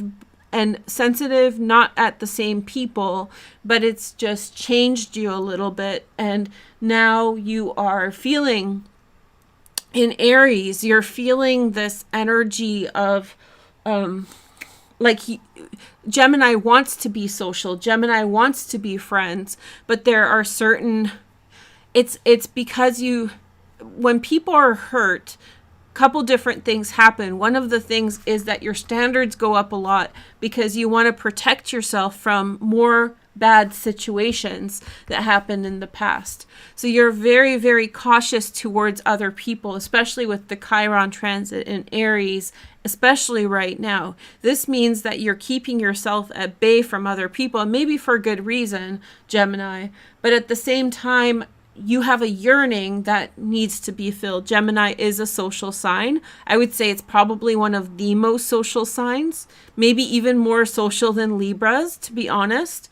and sensitive not at the same people, but it's just changed you a little bit. And now you are feeling in Aries, you're feeling this energy of Gemini wants to be social, Gemini wants to be friends, but there are certain, it's because when people are hurt, couple different things happen. One of the things is that your standards go up a lot because you want to protect yourself from more bad situations that happened in the past. So you're very, very cautious towards other people, especially with the Chiron transit in Aries, especially right now. This means that you're keeping yourself at bay from other people, and maybe for good reason, Gemini, but at the same time, you have a yearning that needs to be filled. Gemini is a social sign. I would say it's probably one of the most social signs, maybe even more social than Libras, to be honest.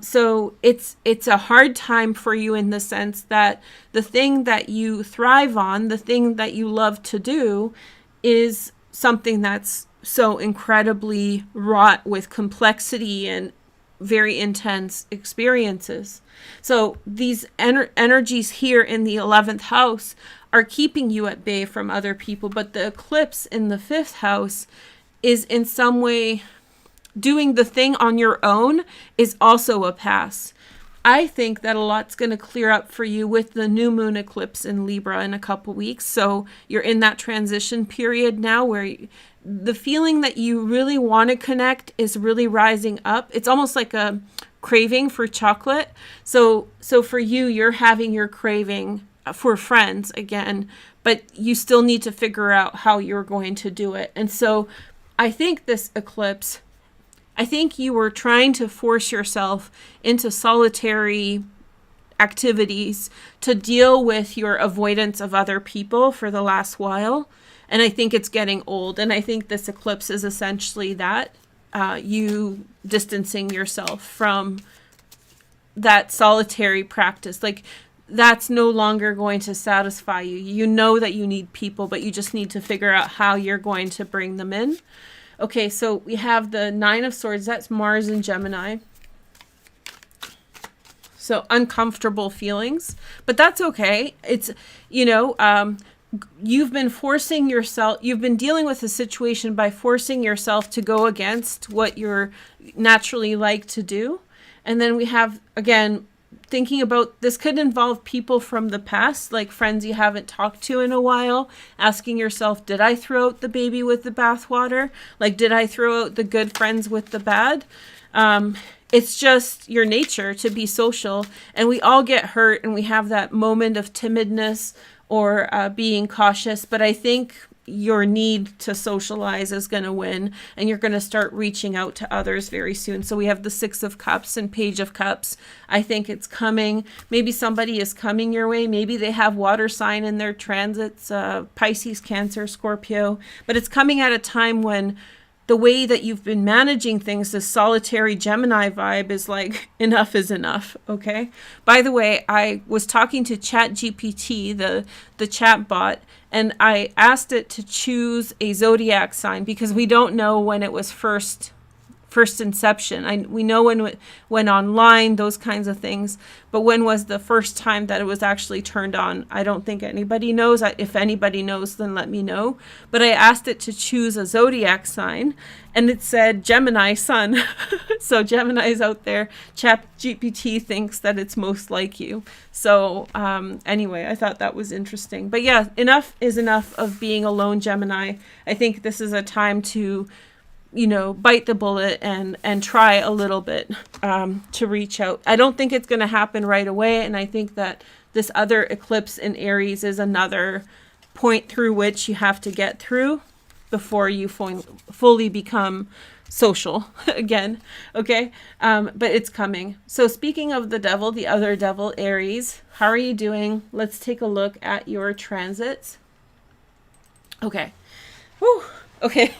So it's a hard time for you in the sense that the thing that you thrive on, the thing that you love to do, is something that's so incredibly wrought with complexity and very intense experiences. So these energies here in the 11th house are keeping you at bay from other people, but the eclipse in the 5th house is in some way doing the thing on your own is also a pass. I think that a lot's going to clear up for you with the new moon eclipse in Libra in a couple weeks. So you're in that transition period now where the feeling that you really want to connect is really rising up. It's almost like a craving for chocolate. So for you, you're having your craving for friends again, but you still need to figure out how you're going to do it. And so I think this eclipse, I think you were trying to force yourself into solitary activities to deal with your avoidance of other people for the last while. And I think it's getting old. And I think this eclipse is essentially that, you distancing yourself from that solitary practice. Like, that's no longer going to satisfy you. You know that you need people, but you just need to figure out how you're going to bring them in. Okay, so we have the 9 of Swords. That's Mars and Gemini. So uncomfortable feelings, but that's okay. It's, you've been forcing yourself, you've been dealing with a situation by forcing yourself to go against what you're naturally like to do. And then we have, again, thinking about, this could involve people from the past, like friends you haven't talked to in a while, asking yourself, did I throw out the baby with the bathwater? Like, did I throw out the good friends with the bad? It's just your nature to be social, and we all get hurt, and we have that moment of timidness or being cautious, but I think your need to socialize is going to win, and you're going to start reaching out to others very soon. So we have the 6 of Cups and Page of Cups. I think it's coming. Maybe somebody is coming your way. Maybe they have water sign in their transits, Pisces, Cancer, Scorpio, but it's coming at a time when the way that you've been managing things, this solitary Gemini vibe is like, enough is enough, okay? By the way, I was talking to ChatGPT, the chat bot, and I asked it to choose a zodiac sign because we don't know when it was first inception. We know when it went online, those kinds of things, but when was the first time that it was actually turned on? I don't think anybody knows. If anybody knows, then let me know. But I asked it to choose a zodiac sign, and it said Gemini Sun. So Gemini's out there. ChatGPT thinks that it's most like you. So anyway, I thought that was interesting. But yeah, enough is enough of being alone, Gemini. I think this is a time to bite the bullet and try a little bit to reach out. I don't think it's going to happen right away. And I think that this other eclipse in Aries is another point through which you have to get through before you fully become social again. Okay. But it's coming. So speaking of the devil, the other devil, Aries, how are you doing? Let's take a look at your transits. Okay. Whew. Okay.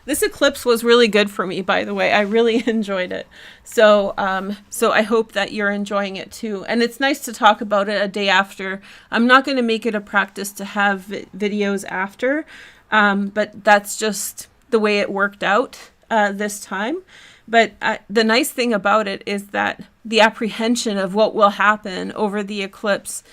This eclipse was really good for me, by the way. I really enjoyed it. So I hope that you're enjoying it too. And it's nice to talk about it a day after. I'm not going to make it a practice to have videos after, but that's just the way it worked out this time. But the nice thing about it is that the apprehension of what will happen over the eclipse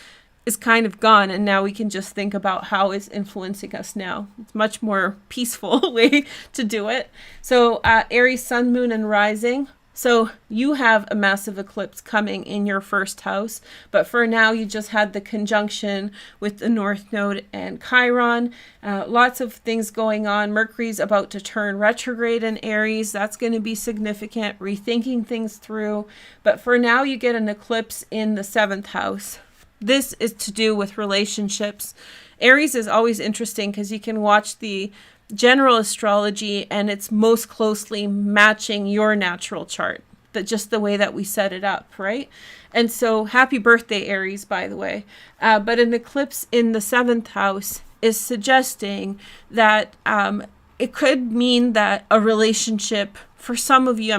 is kind of gone, and now we can just think about how it's influencing us now. It's much more peaceful way to do it. So Aries, Sun, Moon, and Rising. So you have a massive eclipse coming in your first house, but for now you just had the conjunction with the North Node and Chiron. Lots of things going on. Mercury's about to turn retrograde in Aries. That's going to be significant, rethinking things through. But for now you get an eclipse in the 7th house. This is to do with relationships. Aries is always interesting because you can watch the general astrology and it's most closely matching your natural chart, just the way that we set it up, right? And so happy birthday, Aries, by the way. But an eclipse in the 7th house is suggesting that it could mean that a relationship, for some of you,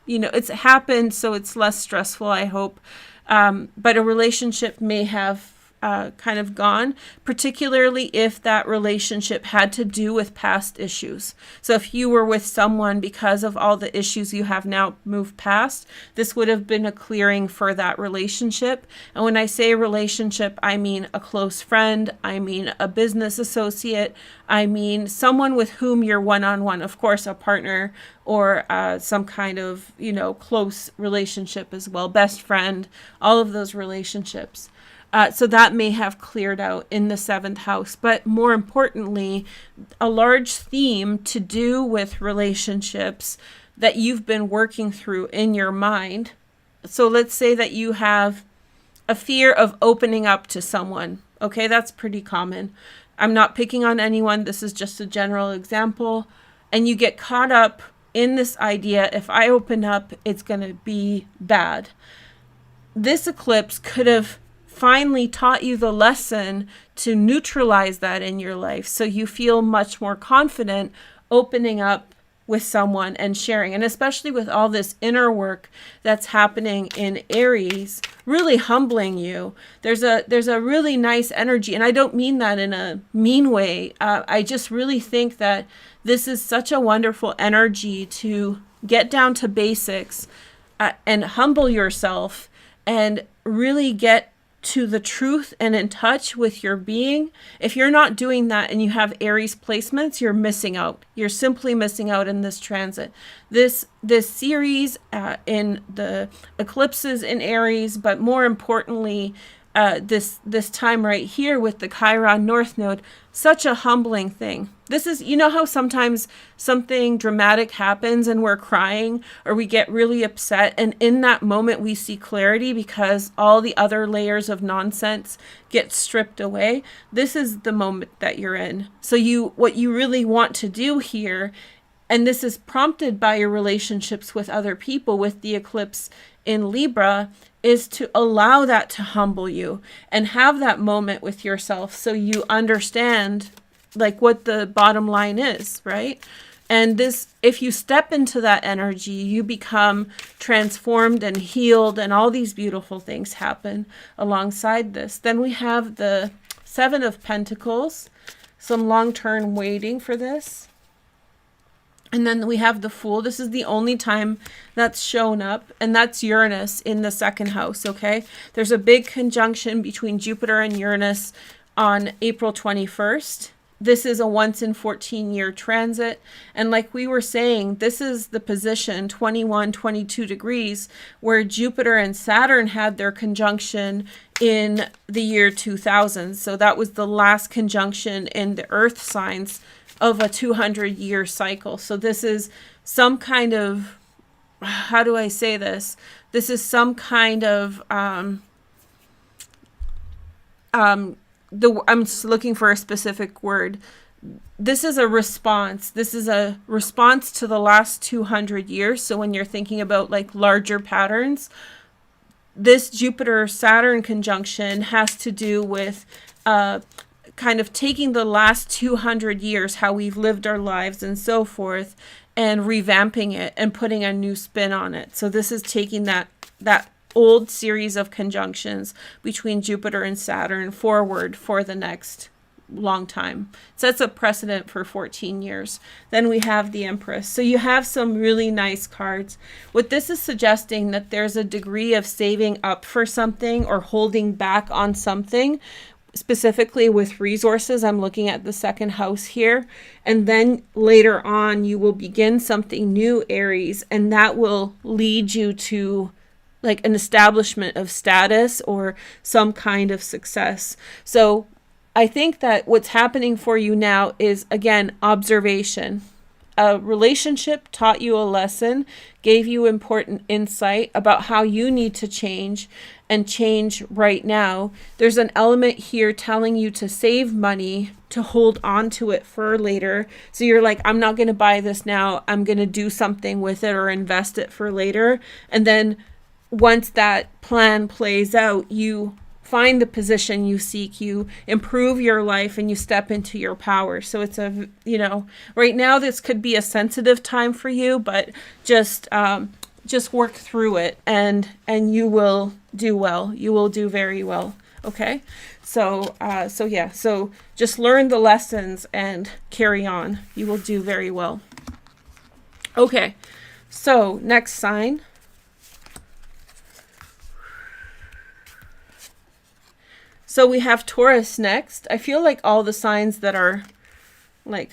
it's happened, so it's less stressful, I hope. But a relationship may have kind of gone, particularly if that relationship had to do with past issues. So if you were with someone because of all the issues you have now moved past, this would have been a clearing for that relationship. And when I say relationship, I mean a close friend, I mean a business associate, I mean someone with whom you're one-on-one, of course, a partner or some kind of, close relationship as well, best friend, all of those relationships. So that may have cleared out in the 7th house. But more importantly, a large theme to do with relationships that you've been working through in your mind. So let's say that you have a fear of opening up to someone. Okay, that's pretty common. I'm not picking on anyone. This is just a general example. And you get caught up in this idea, if I open up, it's going to be bad. This eclipse could have finally taught you the lesson to neutralize that in your life, so you feel much more confident opening up with someone and sharing. And especially with all this inner work that's happening in Aries, really humbling you. There's a really nice energy, and I don't mean that in a mean way. I just really think that this is such a wonderful energy to get down to basics and humble yourself and really get to the truth and in touch with your being. If you're not doing that and you have Aries placements, you're missing out. You're simply missing out in this transit. This series in the eclipses in Aries, but more importantly, this time right here with the Chiron North Node, such a humbling thing. This is, how sometimes something dramatic happens and we're crying or we get really upset, and in that moment we see clarity because all the other layers of nonsense get stripped away. This is the moment that you're in. So what you really want to do here, and this is prompted by your relationships with other people with the eclipse in Libra, is to allow that to humble you and have that moment with yourself so you understand like what the bottom line is, right? And this, if you step into that energy, you become transformed and healed, and all these beautiful things happen alongside this. Then we have the Seven of Pentacles, some long-term waiting for this. And then we have the Fool. This is the only time that's shown up, and that's Uranus in the second house, okay? There's a big conjunction between Jupiter and Uranus on April 21st. This is a once in 14-year transit. And like we were saying, this is the position 21, 22 degrees where Jupiter and Saturn had their conjunction in the year 2000. So that was the last conjunction in the earth signs of a 200-year cycle. So this is some kind of, how do I say this? This is some kind of, I'm just looking for a specific word. This is a response. This is a response to the last 200 years. So when you're thinking about like larger patterns, this Jupiter-Saturn conjunction has to do with kind of taking the last 200 years, how we've lived our lives and so forth, and revamping it and putting a new spin on it. So this is taking that old series of conjunctions between Jupiter and Saturn forward for the next long time. Sets a precedent for 14 years. Then we have the Empress. So you have some really nice cards. What this is suggesting that there's a degree of saving up for something or holding back on something, specifically with resources. I'm looking at the second house here. And then later on, you will begin something new, Aries, and that will lead you to like an establishment of status or some kind of success. So I think that what's happening for you now is, again, observation. A relationship taught you a lesson, gave you important insight about how you need to change and change right now. There's an element here telling you to save money, to hold on to it for later. So you're like, I'm not going to buy this now. I'm going to do something with it or invest it for later. And then once that plan plays out, you find the position you seek, you improve your life, and you step into your power. So it's a, right now this could be a sensitive time for you, but just work through it, and you will do well. You will do very well. Okay. So just learn the lessons and carry on. You will do very well. Okay. So next sign. So we have Taurus next. I feel like all the signs that are like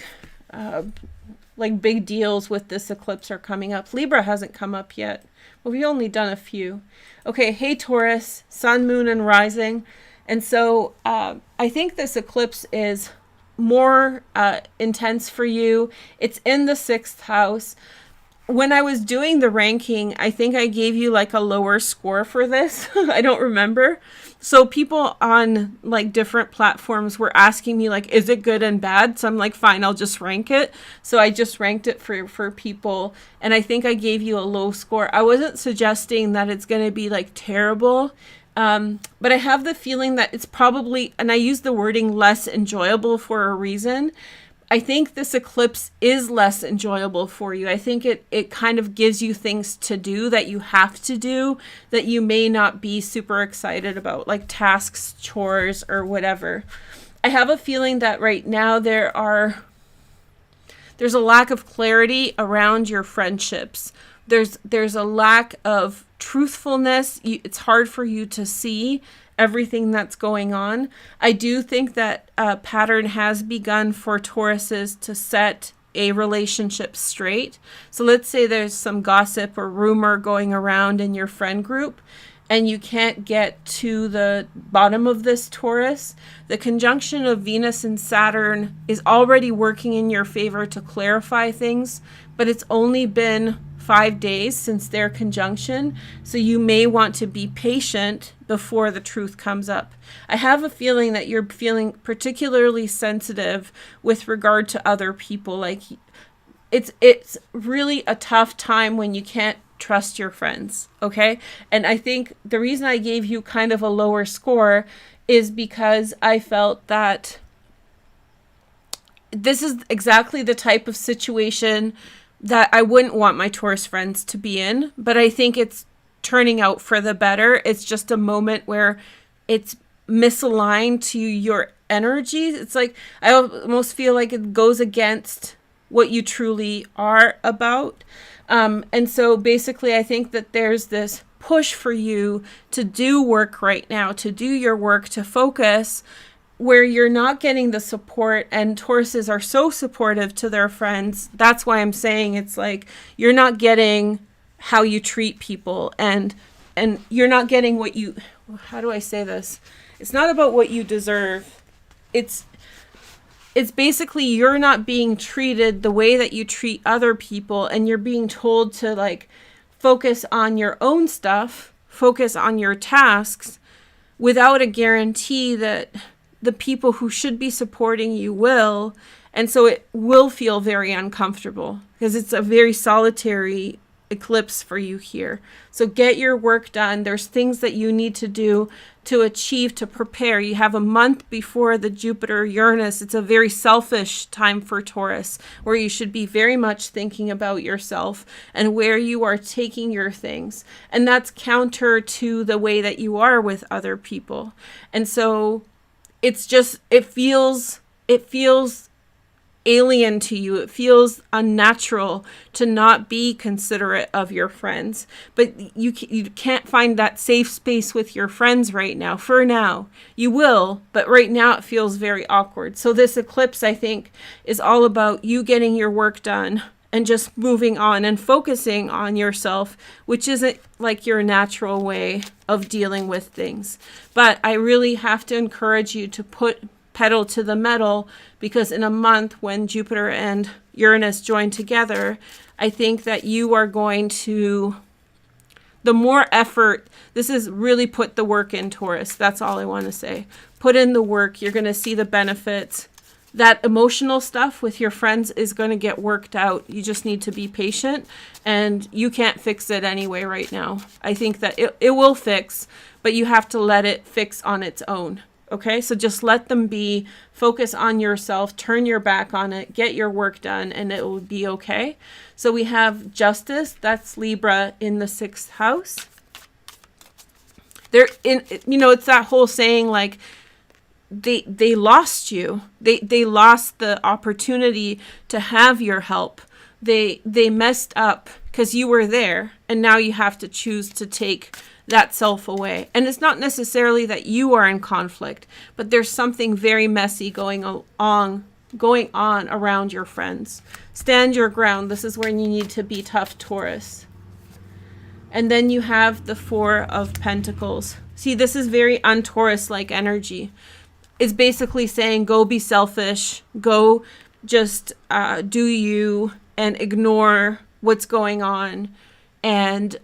big deals with this eclipse are coming up. Libra hasn't come up yet, but we've only done a few. Okay, hey Taurus, Sun, Moon, and Rising. And so I think this eclipse is more intense for you. It's in the 6th house. When I was doing the ranking, I think I gave you like a lower score for this. I don't remember. So people on like different platforms were asking me like, is it good and bad? So I'm like, fine, I'll just rank it. So I just ranked it for people. And I think I gave you a low score. I wasn't suggesting that it's going to be like terrible. But I have the feeling that it's probably, and I use the wording less enjoyable for a reason. I think this eclipse is less enjoyable for you. I think it kind of gives you things to do that you have to do that you may not be super excited about, like tasks, chores, or whatever. I have a feeling that right now there's a lack of clarity around your friendships. There's a lack of truthfulness. It's hard for you to see everything that's going on. I do think that a pattern has begun for Tauruses to set a relationship straight. So let's say there's some gossip or rumor going around in your friend group and you can't get to the bottom of this, Taurus. The conjunction of Venus and Saturn is already working in your favor to clarify things, but it's only been 5 days since their conjunction, so you may want to be patient before the truth comes up. I have a feeling that you're feeling particularly sensitive with regard to other people. Like it's really a tough time when you can't trust your friends, okay? And I think the reason I gave you kind of a lower score is because I felt that this is exactly the type of situation that I wouldn't want my Taurus friends to be in, but I think it's turning out for the better. It's just a moment where it's misaligned to your energies. It's like, I almost feel like it goes against what you truly are about. And so basically, I think that there's this push for you to do work right now, to do your work, to focus, where you're not getting the support. And Tauruses are so supportive to their friends. That's why I'm saying it's like you're not getting how you treat people, and you're not getting what you, how do I say this? It's not about what you deserve. It's basically you're not being treated the way that you treat other people, and you're being told to like focus on your own stuff, focus on your tasks, without a guarantee that the people who should be supporting you will. And so it will feel very uncomfortable because it's a very solitary eclipse for you here. So get your work done. There's things that you need to do to achieve, to prepare. You have a month before the Jupiter Uranus. It's a very selfish time for Taurus, where you should be very much thinking about yourself and where you are taking your things. And that's counter to the way that you are with other people. And so it's just, it feels alien to you. It feels unnatural to not be considerate of your friends. But you can't find that safe space with your friends right now. For now, you will, but right now it feels very awkward. So this eclipse, I think, is all about you getting your work done and just moving on and focusing on yourself, which isn't like your natural way of dealing with things. But I really have to encourage you to put pedal to the metal, because in a month when Jupiter and Uranus join together, I think that you are going to, the more effort, this is really put the work in, Taurus. That's all I want to say. Put in the work. You're going to see the benefits. That emotional stuff with your friends is going to get worked out. You just need to be patient, and you can't fix it anyway right now. I think that it will fix, but you have to let it fix on its own. Okay, so just let them be, focus on yourself, turn your back on it, get your work done, and it will be okay. So we have Justice, that's Libra in the 6th house. They're in, it's that whole saying like, they lost you. They lost the opportunity to have your help. They messed up because you were there, and now you have to choose to take that self away. And it's not necessarily that you are in conflict, but there's something very messy going on around your friends. Stand your ground. This is when you need to be tough, Taurus. And then you have the 4 of Pentacles. See, this is very un-Taurus-like energy. It's basically saying, go be selfish, go just do you, and ignore what's going on. And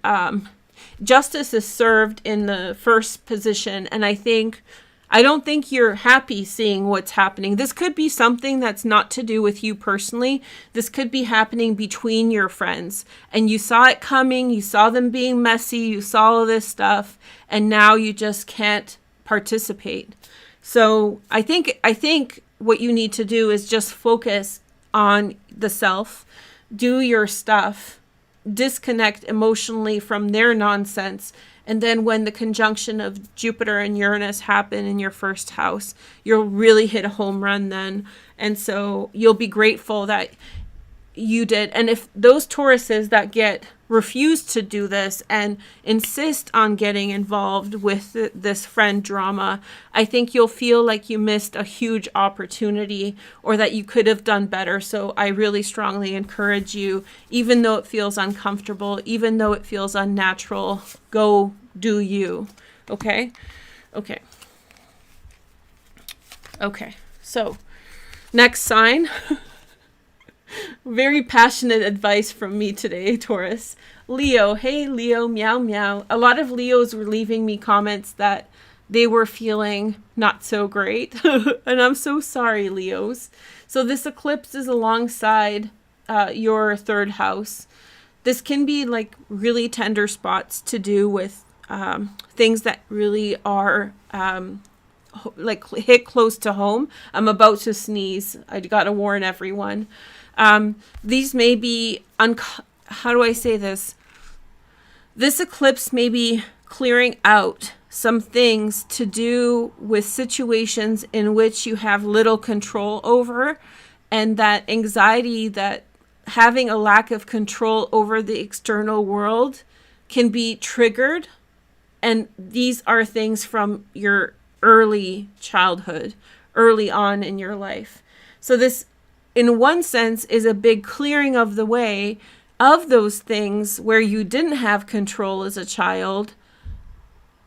Justice is served in the 1st position, and I don't think you're happy seeing what's happening. This could be something that's not to do with you personally. This could be happening between your friends, and you saw it coming, you saw them being messy, you saw all this stuff, and now you just can't participate. So I think what you need to do is just focus on the self, do your stuff, disconnect emotionally from their nonsense. And then when the conjunction of Jupiter and Uranus happen in your 1st house, you'll really hit a home run then. And so you'll be grateful that you did. And if those Tauruses that refuse to do this and insist on getting involved with this friend drama, I think you'll feel like you missed a huge opportunity, or that you could have done better. So I really strongly encourage you, even though it feels uncomfortable, even though it feels unnatural, go do you. Okay? Okay. Okay. So next sign. Very passionate advice from me today, Taurus. Leo. Hey, Leo. Meow, meow. A lot of Leos were leaving me comments that they were feeling not so great. And I'm so sorry, Leos. So this eclipse is alongside your 3rd house. This can be like really tender spots to do with things that really are like hit close to home. I'm about to sneeze. I got to warn everyone. These may be, how do I say this? This eclipse may be clearing out some things to do with situations in which you have little control over, and that anxiety, that having a lack of control over the external world can be triggered. And these are things from your early childhood, early on in your life. So this, in one sense, is a big clearing of the way of those things where you didn't have control as a child.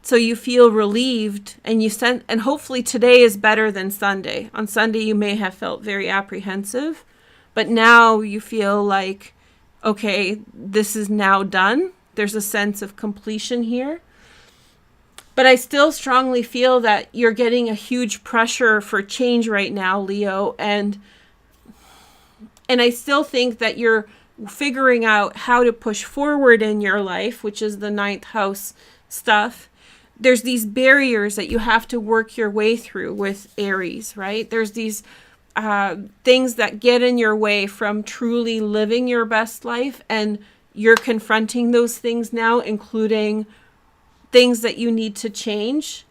So you feel relieved, and and hopefully today is better than Sunday. On Sunday, you may have felt very apprehensive, but now you feel like, okay, this is now done. There's a sense of completion here. But I still strongly feel that you're getting a huge pressure for change right now, Leo. And I still think that you're figuring out how to push forward in your life, which is the ninth house stuff. There's these barriers that you have to work your way through with Aries, right? There's these things that get in your way from truly living your best life. And you're confronting those things now, including things that you need to change.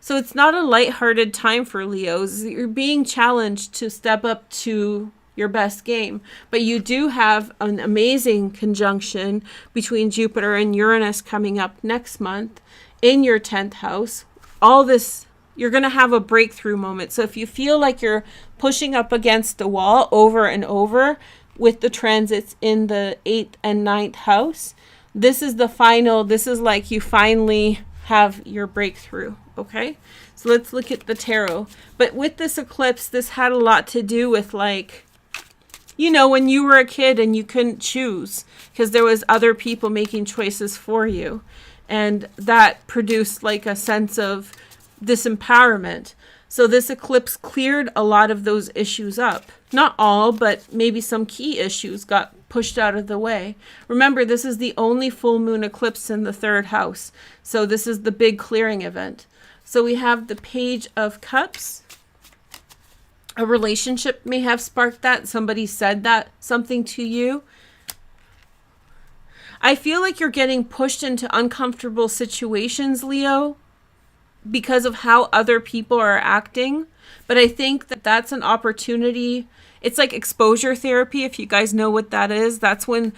So it's not a lighthearted time for Leos. You're being challenged to step up to your best game. But you do have an amazing conjunction between Jupiter and Uranus coming up next month in your 10th house. All this, you're going to have a breakthrough moment. So if you feel like you're pushing up against the wall over and over with the transits in the 8th and 9th house, this is the final, this is like you finally have your breakthrough, okay? So let's look at the tarot. But with this eclipse, this had a lot to do with, like, you know, when you were a kid and you couldn't choose because there was other people making choices for you. And that produced like a sense of disempowerment. So this eclipse cleared a lot of those issues up. Not all, but maybe some key issues got pushed out of the way. Remember, this is the only full moon eclipse in the 3rd house. So this is the big clearing event. So we have the Page of Cups. A relationship may have sparked that. Somebody said that, something to you. I feel like you're getting pushed into uncomfortable situations, Leo, because of how other people are acting. But I think that that's an opportunity. It's like exposure therapy, if you guys know what that is. That's when,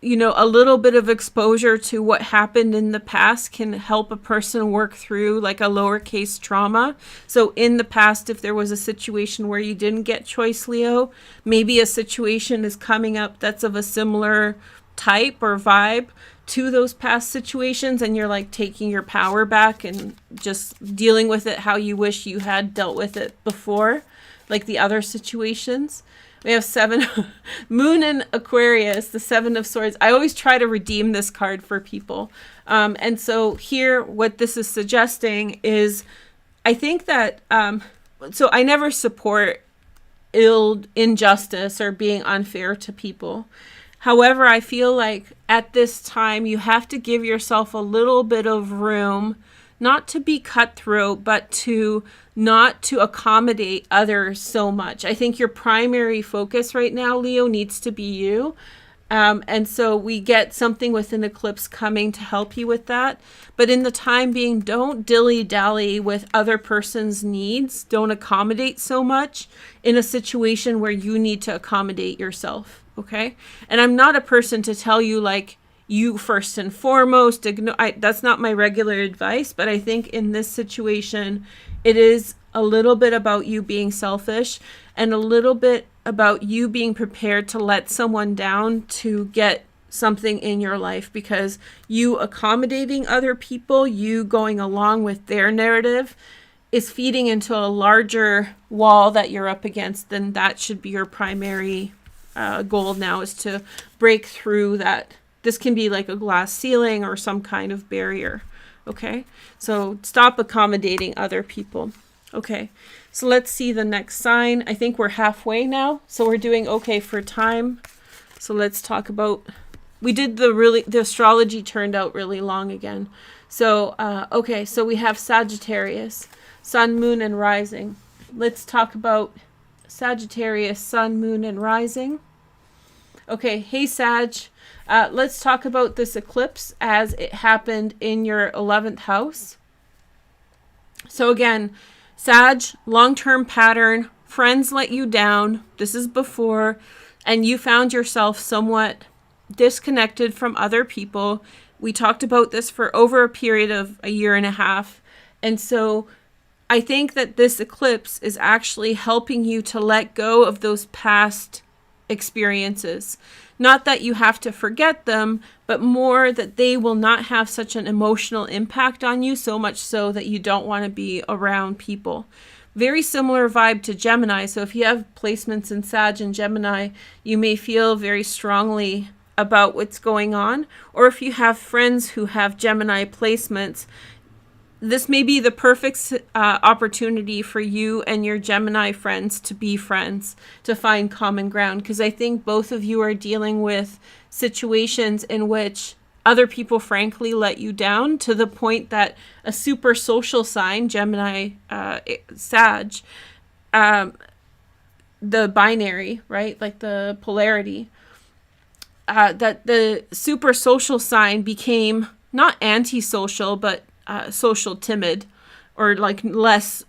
you know, a little bit of exposure to what happened in the past can help a person work through like a lowercase trauma. So in the past, if there was a situation where you didn't get choice, Leo, maybe a situation is coming up that's of a similar type or vibe to those past situations, and you're like taking your power back and just dealing with it how you wish you had dealt with it before, like the other situations. We have 7 Moon in Aquarius, the 7 of Swords. I always try to redeem this card for people. And so here, what this is suggesting is, I think that, so I never support injustice or being unfair to people. However, I feel like at this time, you have to give yourself a little bit of room, not to be cutthroat, but not to accommodate others so much. I think your primary focus right now, Leo, needs to be you. And so we get something with an eclipse coming to help you with that. But in the time being, don't dilly-dally with other person's needs. Don't accommodate so much in a situation where you need to accommodate yourself. Okay? And I'm not a person to tell you, like, you first and foremost. That's not my regular advice. But I think in this situation, it is a little bit about you being selfish and a little bit about you being prepared to let someone down to get something in your life, because you accommodating other people, you going along with their narrative, is feeding into a larger wall that you're up against. Then that should be your primary goal now, is to break through that. This can be like a glass ceiling or some kind of barrier. Okay, so stop accommodating other people. Okay, so let's see the next sign. I think we're halfway now, so we're doing okay for time. So let's talk about, we did the astrology turned out really long again. So, okay, so we have Sagittarius. Sun, Moon, and Rising. Let's talk about Sagittarius, Sun, Moon, and Rising. Okay, hey Sag, let's talk about this eclipse as it happened in your 11th house. So again, Sag, long-term pattern, friends let you down. This is before, and you found yourself somewhat disconnected from other people. We talked about this for over a period of a year and a half. And so I think that this eclipse is actually helping you to let go of those past experiences. Not that you have to forget them, but more that they will not have such an emotional impact on you, so much so that you don't want to be around people. Very similar vibe to Gemini. So if you have placements in Sag and Gemini, you may feel very strongly about what's going on. Or if you have friends who have Gemini placements, this may be the perfect opportunity for you and your Gemini friends to be friends, to find common ground. Because I think both of you are dealing with situations in which other people frankly let you down, to the point that a super social sign, Gemini, Sag, the binary, right? Like the polarity, that the super social sign became not antisocial, but social timid, or like less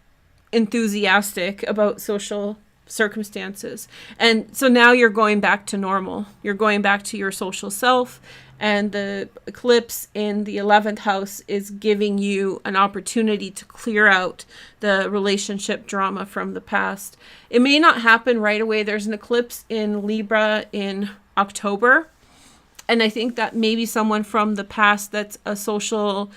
enthusiastic about social circumstances. And so now you're going back to normal. You're going back to your social self. And the eclipse in the 11th house is giving you an opportunity to clear out the relationship drama from the past. It may not happen right away. There's an eclipse in Libra in October. And I think that maybe someone from the past that's a social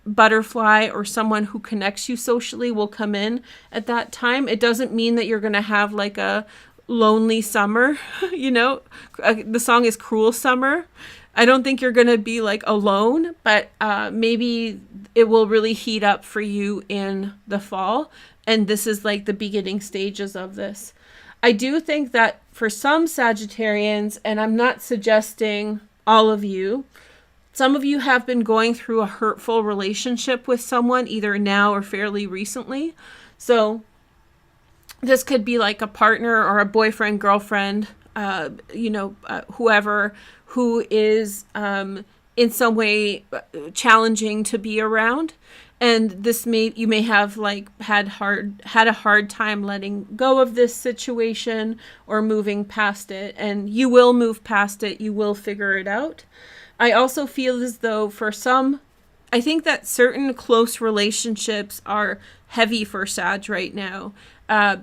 butterfly or someone who connects you socially will come in at that time. It doesn't mean that you're going to have like a lonely summer. You know, the song is Cruel Summer. I don't think you're going to be like alone, but maybe it will really heat up for you in the fall. And this is like the beginning stages of this. I do think that for some Sagittarians, and I'm not suggesting all of you, some of you have been going through a hurtful relationship with someone either now or fairly recently. So this could be like a partner or a boyfriend, girlfriend, whoever who is in some way challenging to be around. And you may have like had a hard time letting go of this situation or moving past it. And you will move past it. You will figure it out. I also feel as though for some, I think that certain close relationships are heavy for Sag right now.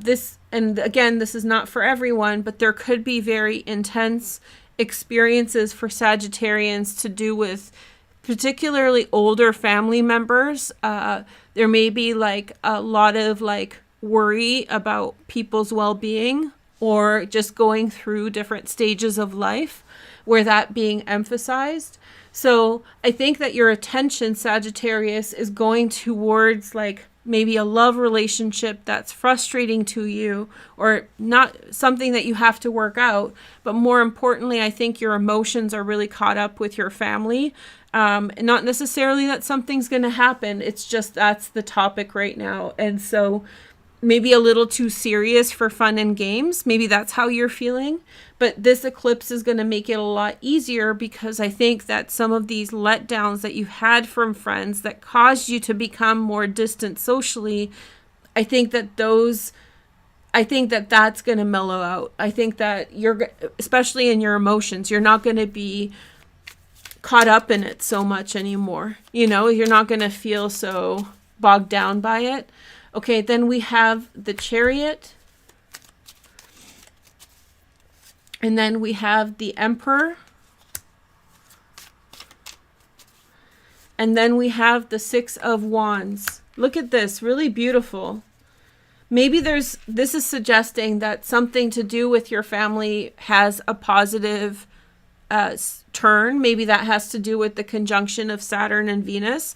This is not for everyone, but there could be very intense experiences for Sagittarians to do with particularly older family members. There may be like a lot of like worry about people's well-being, or just going through different stages of life where that being emphasized. So I think that your attention, Sagittarius, is going towards like maybe a love relationship that's frustrating to you, or not something that you have to work out. But more importantly, I think your emotions are really caught up with your family. Not necessarily that something's going to happen. It's just that's the topic right now. And so maybe a little too serious for fun and games. Maybe that's how you're feeling. But this eclipse is going to make it a lot easier, because I think that some of these letdowns that you've had from friends that caused you to become more distant socially, I think that that's going to mellow out. I think that especially in your emotions, you're not going to be caught up in it so much anymore. You know, you're not going to feel so bogged down by it. Okay, then we have the Chariot. And then we have the Emperor. And then we have the Six of Wands. Look at this, really beautiful. Maybe this is suggesting that something to do with your family has a positive turn. Maybe that has to do with the conjunction of Saturn and Venus.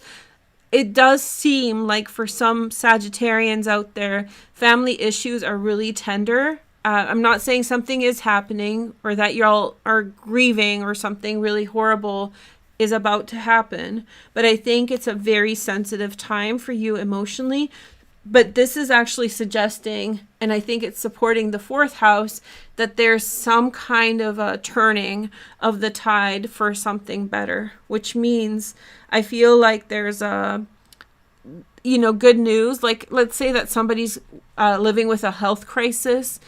It does seem like for some Sagittarians out there, family issues are really tender. I'm not saying something is happening or that y'all are grieving or something really horrible is about to happen, but I think it's a very sensitive time for you emotionally. But this is actually suggesting, and I think it's supporting the fourth house, that there's some kind of a turning of the tide for something better, which means I feel like there's a, you know, good news. Like, let's say that somebody's living with a health crisis.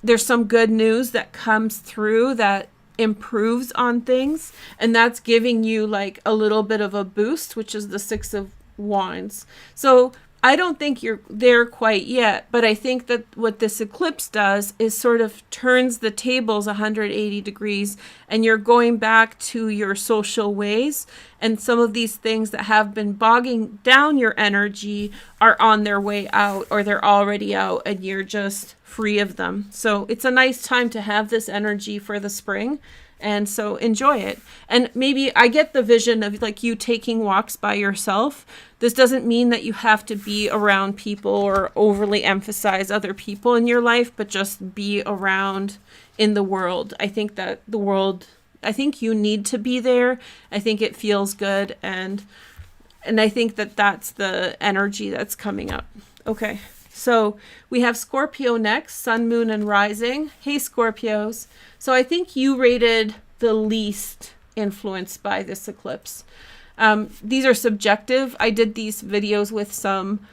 There's some good news that comes through that improves on things, and that's giving you like a little bit of a boost, which is the Six of Wands. So I don't think you're there quite yet, but I think that what this eclipse does is sort of turns the tables 180 degrees, and you're going back to your social ways, and some of these things that have been bogging down your energy are on their way out, or they're already out, and you're just free of them. So it's a nice time to have this energy for the spring. And so enjoy it. And maybe I get the vision of like you taking walks by yourself. This doesn't mean that you have to be around people or overly emphasize other people in your life, but just be around in the world. I think that the world, I think you need to be there. I think it feels good. And I think that that's the energy that's coming up. Okay. So we have Scorpio next, Sun, Moon, and Rising. Hey, Scorpios. So I think you rated the least influenced by this eclipse. These are subjective. I did these videos with some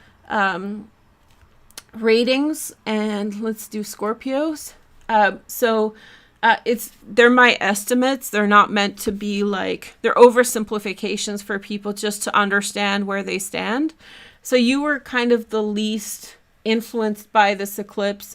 ratings, and let's do Scorpios. They're my estimates. They're not meant to be like, they're oversimplifications for people just to understand where they stand. So you were kind of the least influenced by this eclipse.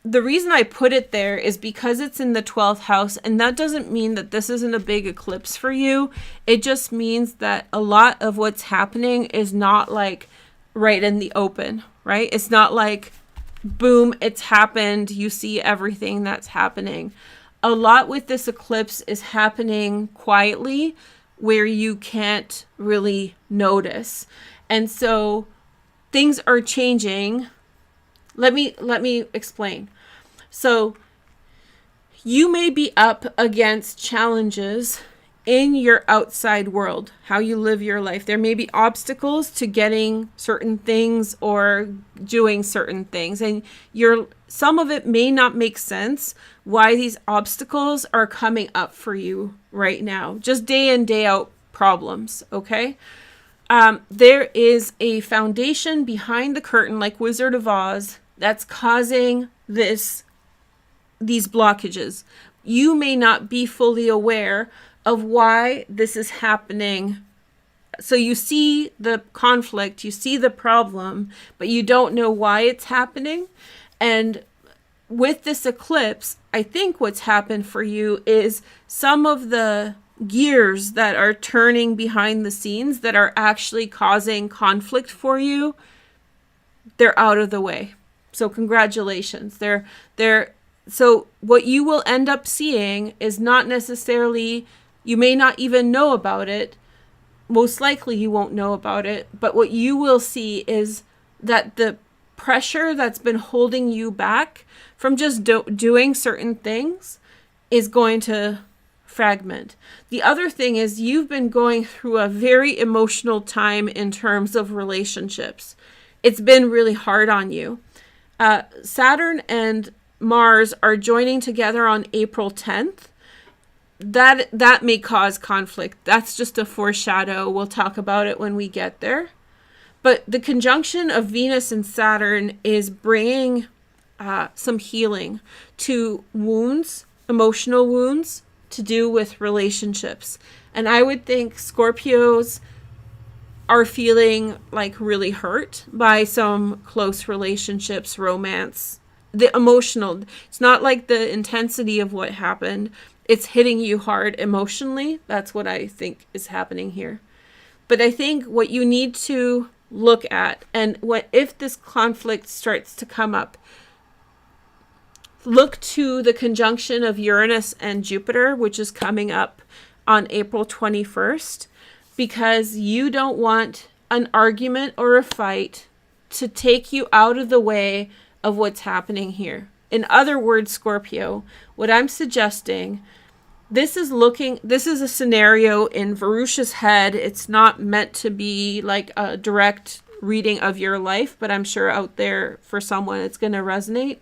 The reason I put it there is because it's in the 12th house, and that doesn't mean that this isn't a big eclipse for you. It just means that a lot of what's happening is not like right in the open, right? It's not like, boom, it's happened. You see everything that's happening. A lot with this eclipse is happening quietly where you can't really notice. And so things are changing. Let me explain. So you may be up against challenges in your outside world, how you live your life. There may be obstacles to getting certain things or doing certain things. And some of it may not make sense why these obstacles are coming up for you right now. Just day in, day out problems, okay? There is a foundation behind the curtain, like Wizard of Oz, that's causing these blockages. You may not be fully aware of why this is happening. So you see the conflict, you see the problem, but you don't know why it's happening. And with this eclipse, I think what's happened for you is some of the gears that are turning behind the scenes that are actually causing conflict for you, they're out of the way. So congratulations. So what you will end up seeing is not necessarily, you may not even know about it. Most likely you won't know about it. But what you will see is that the pressure that's been holding you back from just doing certain things is going to fragment. The other thing is you've been going through a very emotional time in terms of relationships. It's been really hard on you. Saturn and Mars are joining together on April 10th. That may cause conflict. That's just a foreshadow. We'll talk about it when we get there. But the conjunction of Venus and Saturn is bringing some healing to wounds, emotional wounds, to do with relationships. And I would think Scorpios are feeling like really hurt by some close relationships, romance, the emotional. It's not like the intensity of what happened. It's hitting you hard emotionally. That's what I think is happening here. But I think what you need to look at, and if this conflict starts to come up, look to the conjunction of Uranus and Jupiter, which is coming up on April 21st, because you don't want an argument or a fight to take you out of the way of what's happening here. In other words, Scorpio, what I'm suggesting, this is a scenario in Varusha's head. It's not meant to be like a direct reading of your life, but I'm sure out there for someone it's going to resonate.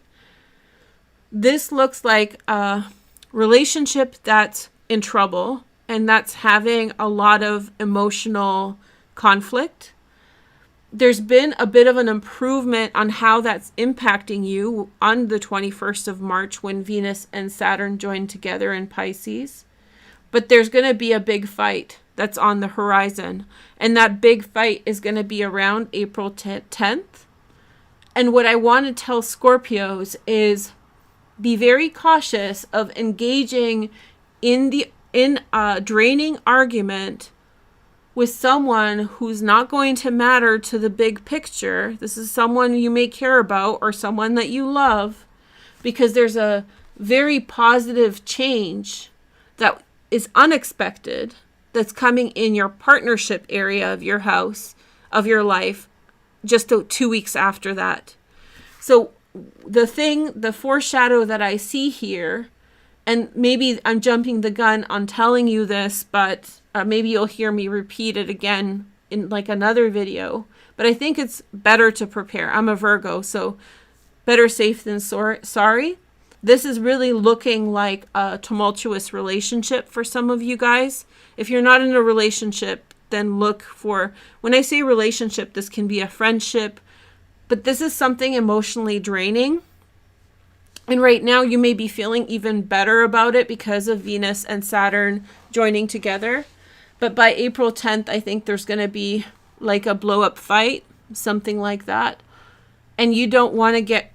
This looks like a relationship that's in trouble and that's having a lot of emotional conflict. There's been a bit of an improvement on how that's impacting you on the 21st of March when Venus and Saturn join together in Pisces. But there's going to be a big fight that's on the horizon. And that big fight is going to be around April 10th. And what I want to tell Scorpios is be very cautious of engaging in a draining argument with someone who's not going to matter to the big picture. This is someone you may care about or someone that you love, because there's a very positive change that is unexpected that's coming in your partnership area of your house, of your life, just 2 weeks after that. So the foreshadow that I see here, and maybe I'm jumping the gun on telling you this, but maybe you'll hear me repeat it again in like another video, but I think it's better to prepare. I'm a Virgo, so better safe than sorry. This is really looking like a tumultuous relationship for some of you guys. If you're not in a relationship, then look for, when I say relationship, this can be a friendship, but this is something emotionally draining. And right now you may be feeling even better about it because of Venus and Saturn joining together. But by April 10th, I think there's going to be like a blow up fight, something like that. And you don't want to get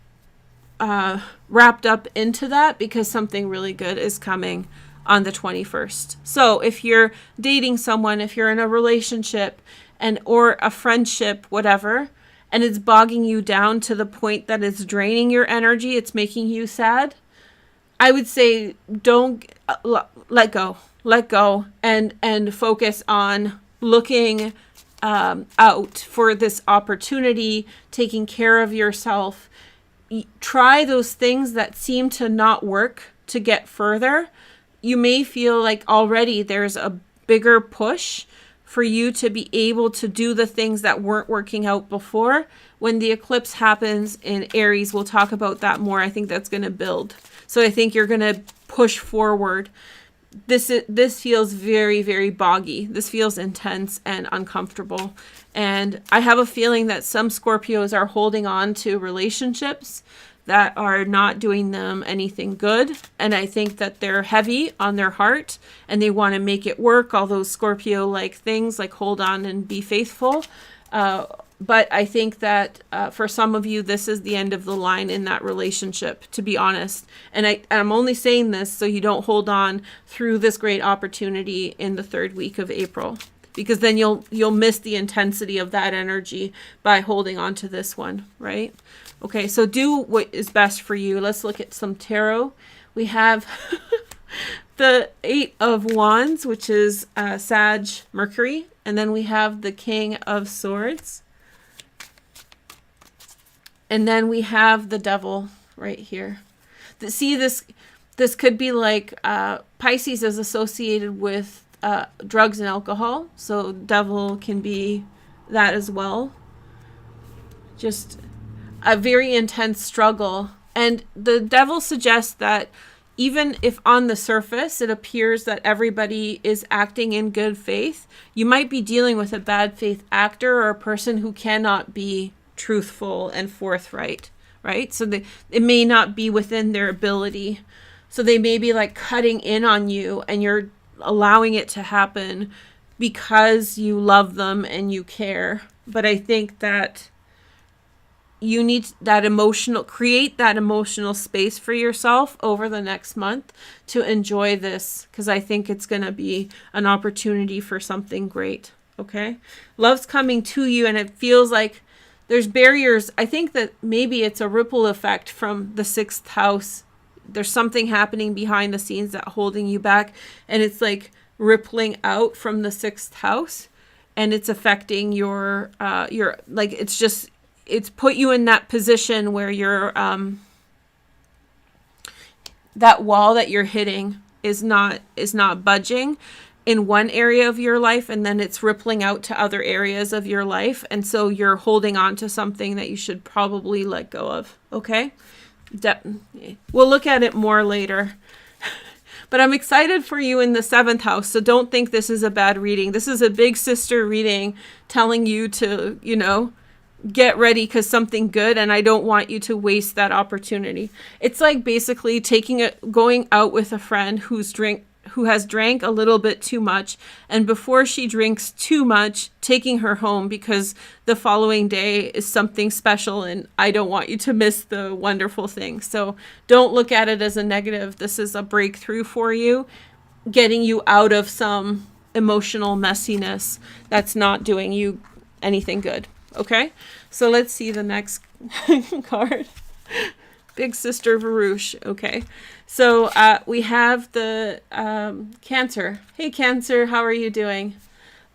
wrapped up into that because something really good is coming on the 21st. So if you're dating someone, if you're in a relationship or a friendship, whatever, and it's bogging you down to the point that it's draining your energy, it's making you sad, I would say don't let go and focus on looking out for this opportunity, taking care of yourself. Try those things that seem to not work to get further. You may feel like already there's a bigger push for you to be able to do the things that weren't working out before. When the eclipse happens in Aries, we'll talk about that more. I think that's going to build. So I think you're going to push forward. This feels very, very boggy. This feels intense and uncomfortable. And I have a feeling that some Scorpios are holding on to relationships that are not doing them anything good. And I think that they're heavy on their heart and they want to make it work. All those Scorpio-like things like hold on and be faithful. But I think that for some of you, this is the end of the line in that relationship, to be honest. And I'm only saying this so you don't hold on through this great opportunity in the 3rd week of April, because then you'll miss the intensity of that energy by holding on to this one, right? Okay, so do what is best for you. Let's look at some tarot. We have the 8 of Wands, which is Sag Mercury. And then we have the King of Swords. And then we have the Devil right here. See, this could be like Pisces is associated with drugs and alcohol. So Devil can be that as well. Just a very intense struggle. And the Devil suggests that even if on the surface it appears that everybody is acting in good faith, you might be dealing with a bad faith actor or a person who cannot be truthful and forthright, right? So it may not be within their ability. So they may be like cutting in on you and you're allowing it to happen because you love them and you care. But I think that you need create that emotional space for yourself over the next month to enjoy this, because I think it's going to be an opportunity for something great. Okay. Love's coming to you and it feels like there's barriers. I think that maybe it's a ripple effect from the 6th house. There's something happening behind the scenes that holding you back, and it's like rippling out from the 6th house, and it's affecting your like, it's put you in that position where you're that wall that you're hitting is not budging, in one area of your life, and then it's rippling out to other areas of your life. And so you're holding on to something that you should probably let go of. Okay. We'll look at it more later. But I'm excited for you in the 7th house. So don't think this is a bad reading. This is a big sister reading telling you to, you know, get ready because something good, and I don't want you to waste that opportunity. It's like basically going out with a friend who has drank a little bit too much, and before she drinks too much, taking her home because the following day is something special, and I don't want you to miss the wonderful thing. So don't look at it as a negative. This is a breakthrough for you, getting you out of some emotional messiness that's not doing you anything good. Okay, so let's see the next card. Big Sister Varouche. Okay, so we have the Cancer. Hey, Cancer, how are you doing?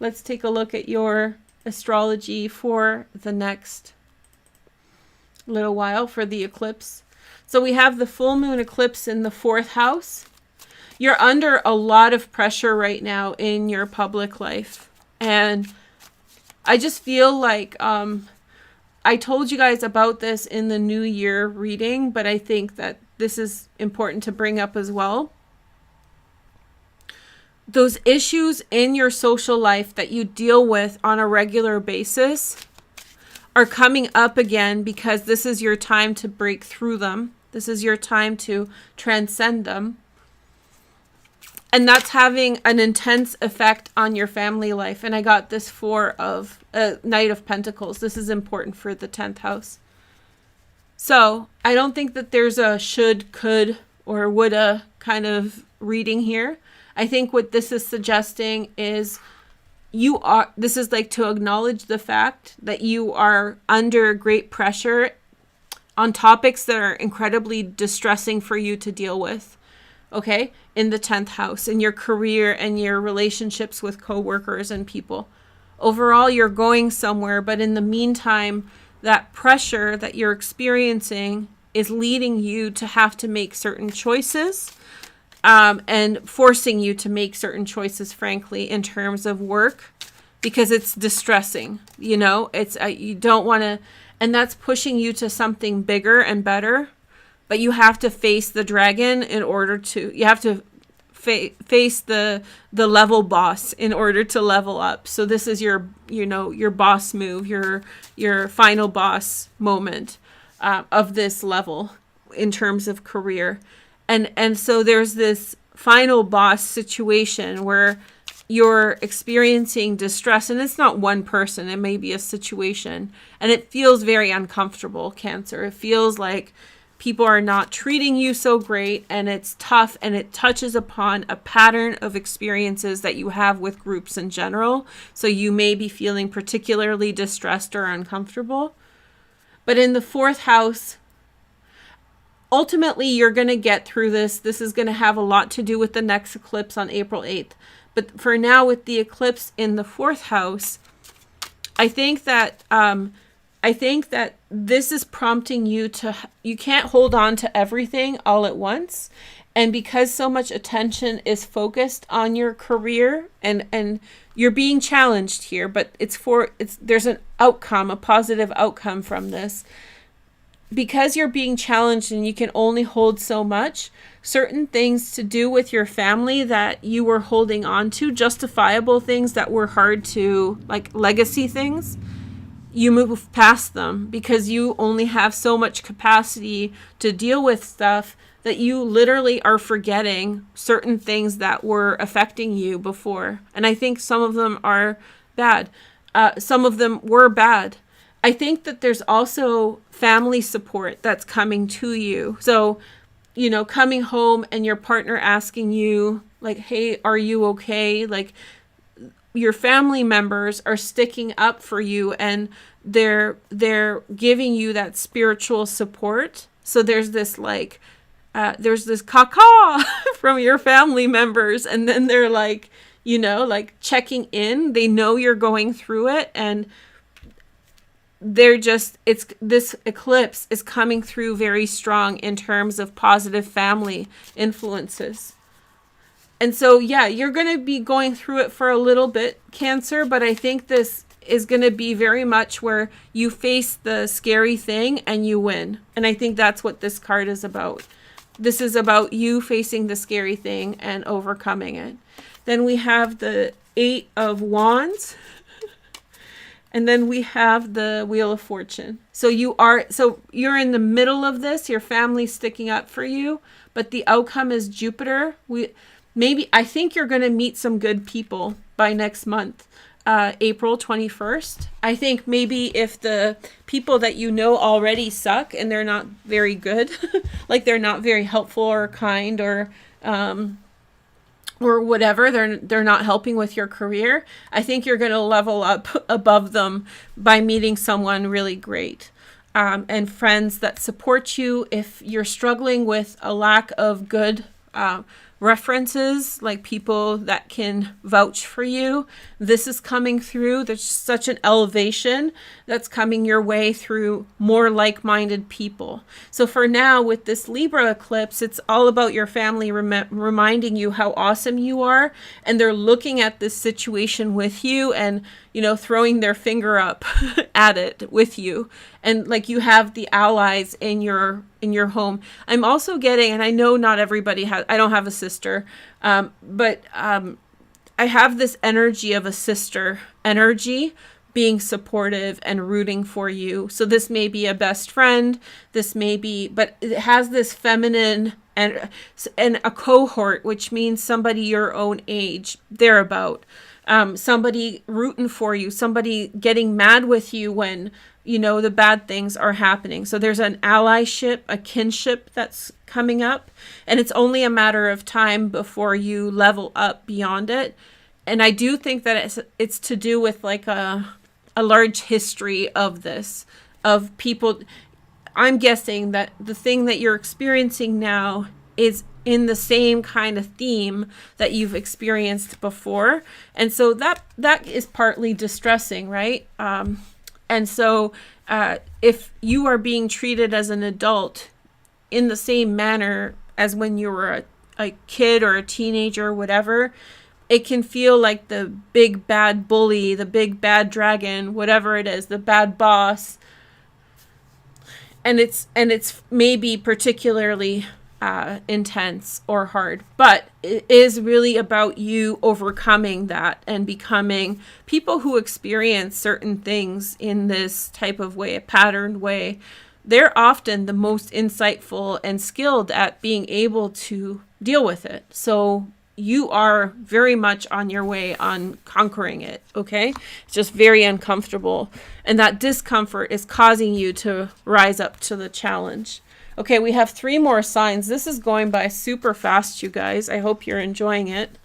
Let's take a look at your astrology for the next little while for the eclipse. So we have the full moon eclipse in the 4th house. You're under a lot of pressure right now in your public life, and I just feel like I told you guys about this in the New Year reading, but I think that this is important to bring up as well. Those issues in your social life that you deal with on a regular basis are coming up again because this is your time to break through them. This is your time to transcend them. And that's having an intense effect on your family life. And I got this 4 of Knight of Pentacles. This is important for the 10th house. So I don't think that there's a should, could, or woulda kind of reading here. I think what this is suggesting is this is like to acknowledge the fact that you are under great pressure on topics that are incredibly distressing for you to deal with. Okay, in the 10th house, in your career and your relationships with coworkers and people. Overall, you're going somewhere, but in the meantime, that pressure that you're experiencing is leading you to have to make certain choices, and forcing you to make certain choices, frankly, in terms of work, because it's distressing. You know, it's you don't want to, and that's pushing you to something bigger and better. But you have to face the dragon in order to, you have to face the level boss in order to level up. So this is your, you know, your boss move, your final boss moment of this level in terms of career. And so there's this final boss situation where you're experiencing distress, and it's not one person, it may be a situation, and it feels very uncomfortable, Cancer. It feels like people are not treating you so great, and it's tough, and it touches upon a pattern of experiences that you have with groups in general. So you may be feeling particularly distressed or uncomfortable. But in the 4th house, ultimately you're going to get through this. This is going to have a lot to do with the next eclipse on April 8th. But for now, with the eclipse in the 4th house, I think that this is prompting you to, you can't hold on to everything all at once. And because so much attention is focused on your career, and you're being challenged here, but there's an outcome, a positive outcome from this. Because you're being challenged and you can only hold so much, certain things to do with your family that you were holding on to, justifiable things that were hard to, like legacy things, you move past them because you only have so much capacity to deal with stuff that you literally are forgetting certain things that were affecting you before. And I think some of them are bad. Some of them were bad. I think that there's also family support that's coming to you. So, you know, coming home and your partner asking you like, hey, are you okay? Like, your family members are sticking up for you, and they're giving you that spiritual support. So there's this like, there's this caca from your family members, and then they're like, you know, like checking in. They know you're going through it, and this eclipse is coming through very strong in terms of positive family influences. And so, yeah, you're going to be going through it for a little bit, Cancer, but I think this is going to be very much where you face the scary thing and you win. And I think that's what this card is about. This is about you facing the scary thing and overcoming it. Then we have the 8 of Wands. And then we have the Wheel of Fortune. So you're in the middle of this. Your family's sticking up for you, but the outcome is Jupiter. I think you're going to meet some good people by next month, April 21st. I think maybe if the people that you know already suck and they're not very good, like they're not very helpful or kind or whatever, they're not helping with your career, I think you're going to level up above them by meeting someone really great. And friends that support you. If you're struggling with a lack of good references, like people that can vouch for you, this is coming through. There's such an elevation that's coming your way through more like-minded people. So for now, with this Libra eclipse, it's all about your family reminding you how awesome you are, and they're looking at this situation with you and, throwing their finger up at it with you. And like you have the allies in your home. I'm also getting, and I know not everybody I don't have a sister, but I have this energy of a sister energy being supportive and rooting for you. So this may be a best friend, but it has this feminine and a cohort, which means somebody your own age, thereabout. Somebody rooting for you, somebody getting mad with you when, the bad things are happening. So there's an allyship, a kinship that's coming up, and it's only a matter of time before you level up beyond it. And I do think that it's to do with like a large history of this, of people. I'm guessing that the thing that you're experiencing now is in the same kind of theme that you've experienced before. And so that is partly distressing, right? And so if you are being treated as an adult in the same manner as when you were a kid or a teenager or whatever, it can feel like the big bad bully, the big bad dragon, whatever it is, the bad boss. And it's maybe particularly intense or hard, but it is really about you overcoming that and becoming people who experience certain things in this type of way, a patterned way. They're often the most insightful and skilled at being able to deal with it. So you are very much on your way on conquering it, okay? It's just very uncomfortable. And that discomfort is causing you to rise up to the challenge. Okay, we have 3 more signs. This is going by super fast, you guys. I hope you're enjoying it.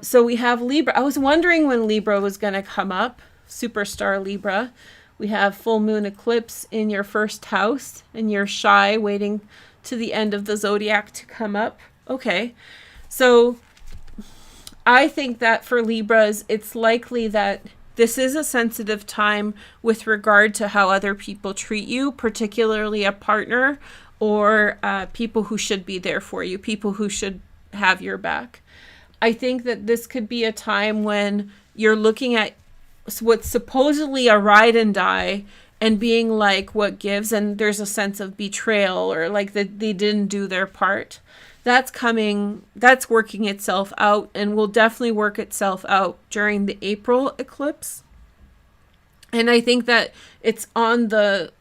So we have Libra. I was wondering when Libra was going to come up. Superstar Libra. We have full moon eclipse in your first house, and you're shy, waiting to the end of the zodiac to come up. Okay, so I think that for Libras, it's likely that this is a sensitive time with regard to how other people treat you, particularly a partner or people who should be there for you, people who should have your back. I think that this could be a time when you're looking at what's supposedly a ride and die and being like, what gives? And there's a sense of betrayal or like that they didn't do their part. That's working itself out and will definitely work itself out during the April eclipse. And I think that it's on the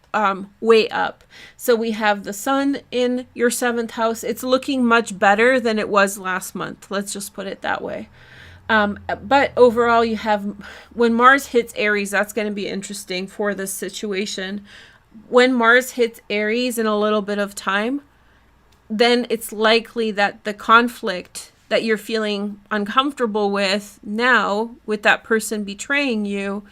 way up. So we have the sun in your 7th house. It's looking much better than it was last month. Let's just put it that way. But overall, you have, when Mars hits Aries, that's going to be interesting for this situation. When Mars hits Aries in a little bit of time, then it's likely that the conflict that you're feeling uncomfortable with now, with that person betraying you,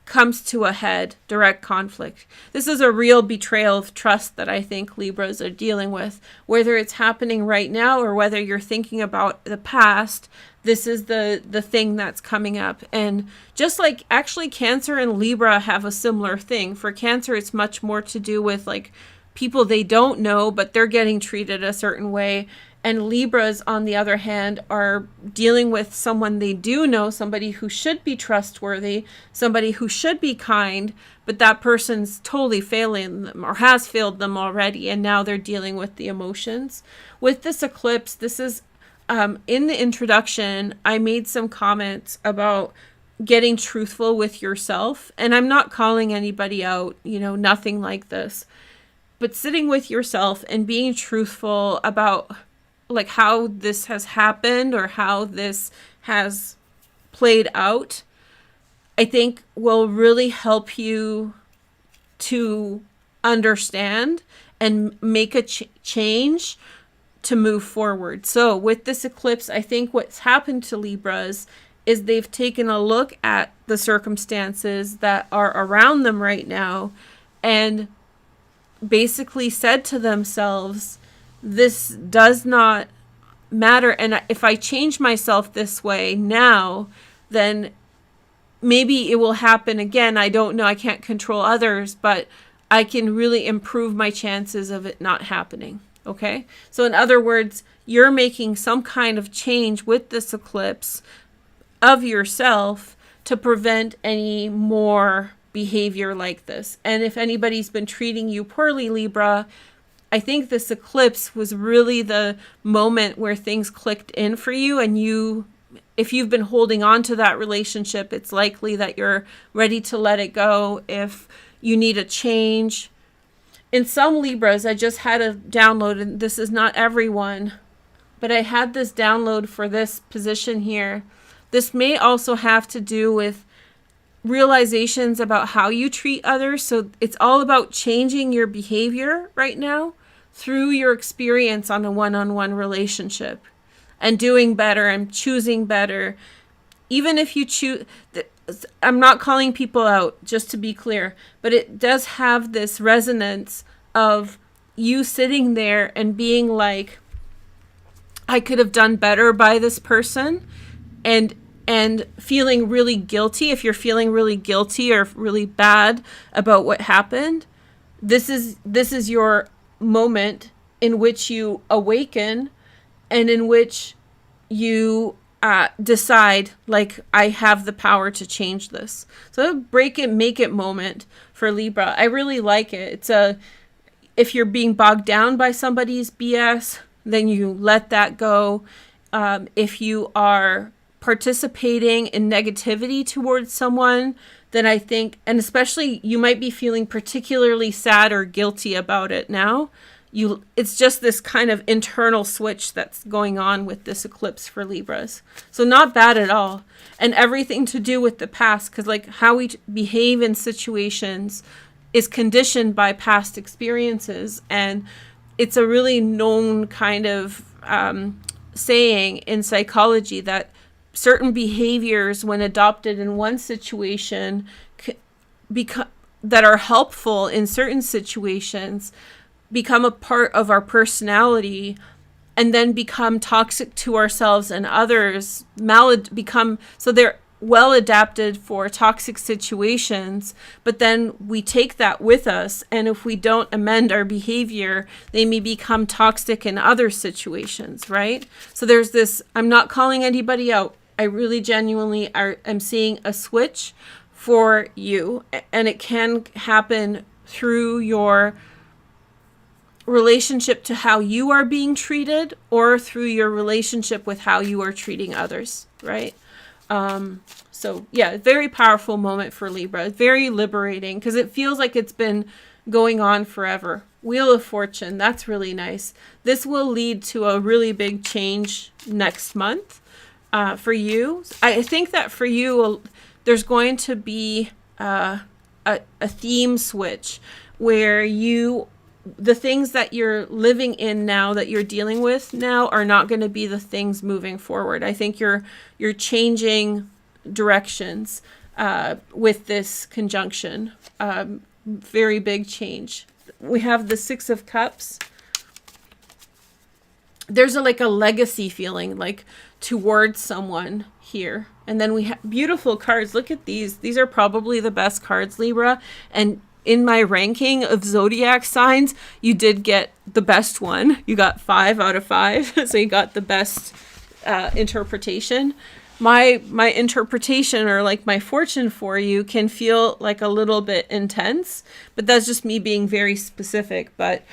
comes to a head, direct conflict. This is a real betrayal of trust that I think Libras are dealing with. Whether it's happening right now or whether you're thinking about the past, this is the thing that's coming up. And just like actually Cancer and Libra have a similar thing. For Cancer, it's much more to do with like people they don't know, but they're getting treated a certain way. And Libras, on the other hand, are dealing with someone they do know, somebody who should be trustworthy, somebody who should be kind, but that person's totally failing them or has failed them already, and now they're dealing with the emotions. With this eclipse, this is, in the introduction, I made some comments about getting truthful with yourself, and I'm not calling anybody out, nothing like this, but sitting with yourself and being truthful about like how this has happened or how this has played out, I think will really help you to understand and make a change to move forward. So with this eclipse, I think what's happened to Libras is they've taken a look at the circumstances that are around them right now and basically said to themselves, this does not matter. And if I change myself this way now, then maybe it will happen again. I don't know. I can't control others, but I can really improve my chances of it not happening. Okay. So in other words, you're making some kind of change with this eclipse of yourself to prevent any more behavior like this. And if anybody's been treating you poorly, Libra, I think this eclipse was really the moment where things clicked in for you, and if you've been holding on to that relationship, it's likely that you're ready to let it go. If you need a change. In some Libras, I just had a download, and this is not everyone, but I had this download for this position here. This may also have to do with realizations about how you treat others. So it's all about changing your behavior right now through your experience on a one-on-one relationship and doing better and choosing better. Even if you choose, I'm not calling people out, just to be clear, but it does have this resonance of you sitting there and being like, I could have done better by this person, and feeling really guilty. If you're feeling really guilty or really bad about what happened, this is your moment in which you awaken and in which you decide, like, I have the power to change this. So break it, make it moment for Libra. I really like it. If you're being bogged down by somebody's BS, then you let that go. If you are participating in negativity towards someone, then I think, and especially you might be feeling particularly sad or guilty about it now, it's just this kind of internal switch that's going on with this eclipse for Libras. So not bad at all. And everything to do with the past, because like how we behave in situations is conditioned by past experiences. And it's a really known kind of saying in psychology that certain behaviors, when adopted in one situation, that are helpful in certain situations, become a part of our personality and then become toxic to ourselves and others, so they're well adapted for toxic situations, but then we take that with us, and if we don't amend our behavior, they may become toxic in other situations, right? So there's this, I'm not calling anybody out. I really genuinely am seeing a switch for you, and it can happen through your relationship to how you are being treated or through your relationship with how you are treating others, right? So yeah, very powerful moment for Libra, very liberating because it feels like it's been going on forever. Wheel of Fortune, that's really nice. This will lead to a really big change next month for you. I think that for you, there's going to be a theme switch where the things that you're living in now, that you're dealing with now, are not going to be the things moving forward. I think you're changing directions with this conjunction. Very big change. We have the Six of Cups. There's a legacy feeling like towards someone here. And then we have beautiful cards. Look at these. These are probably the best cards, Libra. And in my ranking of zodiac signs, you did get the best one. You got 5 out of 5. So you got the best interpretation. My interpretation, or like my fortune for you, can feel like a little bit intense, but that's just me being very specific. But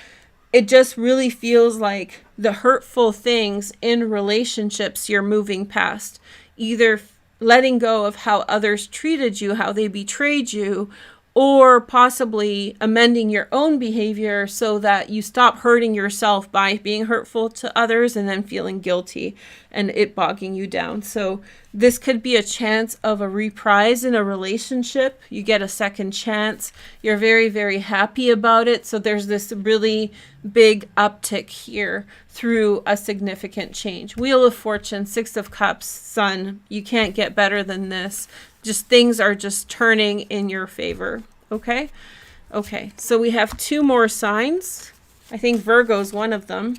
it just really feels like the hurtful things in relationships you're moving past, either letting go of how others treated you, how they betrayed you, or possibly amending your own behavior so that you stop hurting yourself by being hurtful to others and then feeling guilty and it bogging you down. So this could be a chance of a reprise in a relationship. You get a second chance. You're very, very happy about it. So there's this really big uptick here through a significant change. Wheel of Fortune, 6 of Cups, Sun. You can't get better than this. Just things are just turning in your favor. Okay. So we have 2 more signs. I think Virgo is one of them.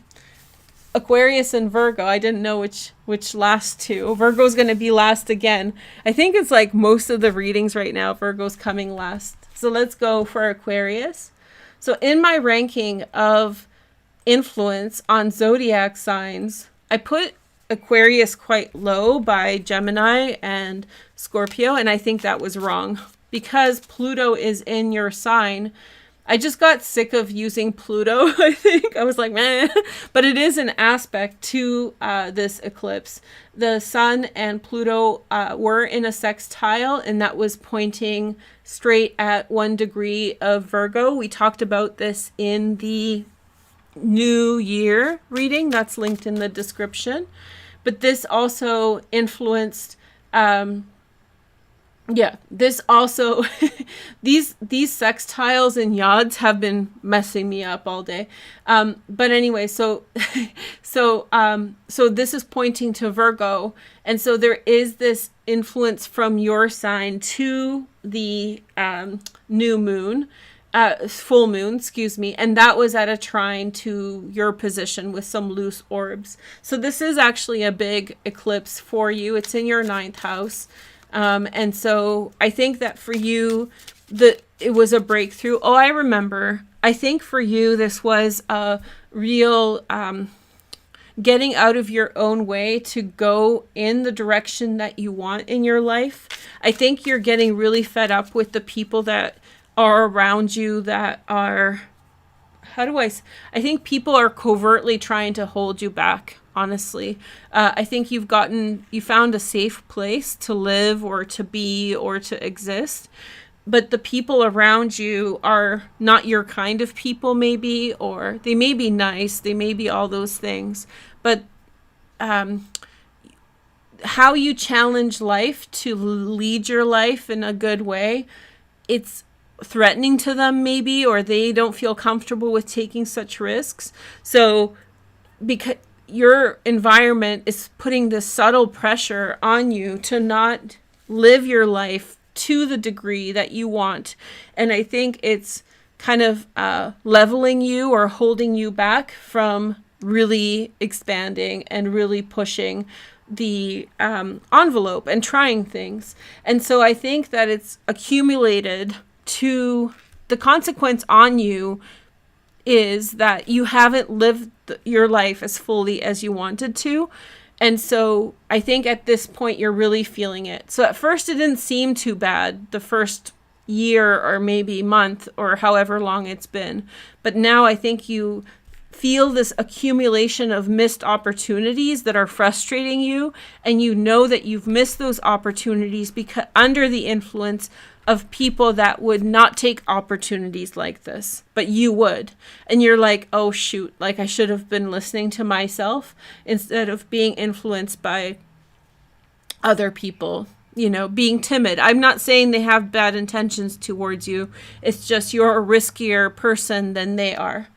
Aquarius and Virgo. I didn't know which last 2. Virgo's going to be last again. I think it's like most of the readings right now, Virgo's coming last. So let's go for Aquarius. So in my ranking of influence on zodiac signs, I put Aquarius quite low by Gemini and Scorpio, and I think that was wrong because Pluto is in your sign. I just got sick of using Pluto. I think I was like, meh. But it is an aspect to this eclipse. The Sun and Pluto were in a sextile, and that was pointing straight at 1 degree of Virgo. We talked about this in the New Year reading. That's linked in the description. But this also influenced, this also, these sextiles and yods have been messing me up all day. But anyway, so this is pointing to Virgo. And so there is this influence from your sign to the new moon. Full moon, and that was at a trine to your position with some loose orbs. So this is actually a big eclipse for you. It's in your 9th house. And so I think that for you, it was a breakthrough. Oh, I remember. I think for you, this was a real getting out of your own way to go in the direction that you want in your life. I think you're getting really fed up with the people that are around you that are, I think people are covertly trying to hold you back, honestly. I think you found a safe place to live or to be or to exist, but the people around you are not your kind of people maybe, or they may be nice, they may be all those things, but how you challenge life to lead your life in a good way, it's threatening to them maybe, or they don't feel comfortable with taking such risks. So because your environment is putting this subtle pressure on you to not live your life to the degree that you want, and I think it's kind of leveling you or holding you back from really expanding and really pushing the envelope and trying things. And so I think that it's accumulated to the consequence on you is that you haven't lived your life as fully as you wanted to. And so I think at this point you're really feeling it. So at first it didn't seem too bad, the first year or maybe month or however long it's been. But now I think you feel this accumulation of missed opportunities that are frustrating you, and you know that you've missed those opportunities because under the influence of people that would not take opportunities like this, but you would. And you're like, oh shoot, like I should have been listening to myself instead of being influenced by other people, being timid. I'm not saying they have bad intentions towards you. It's just you're a riskier person than they are,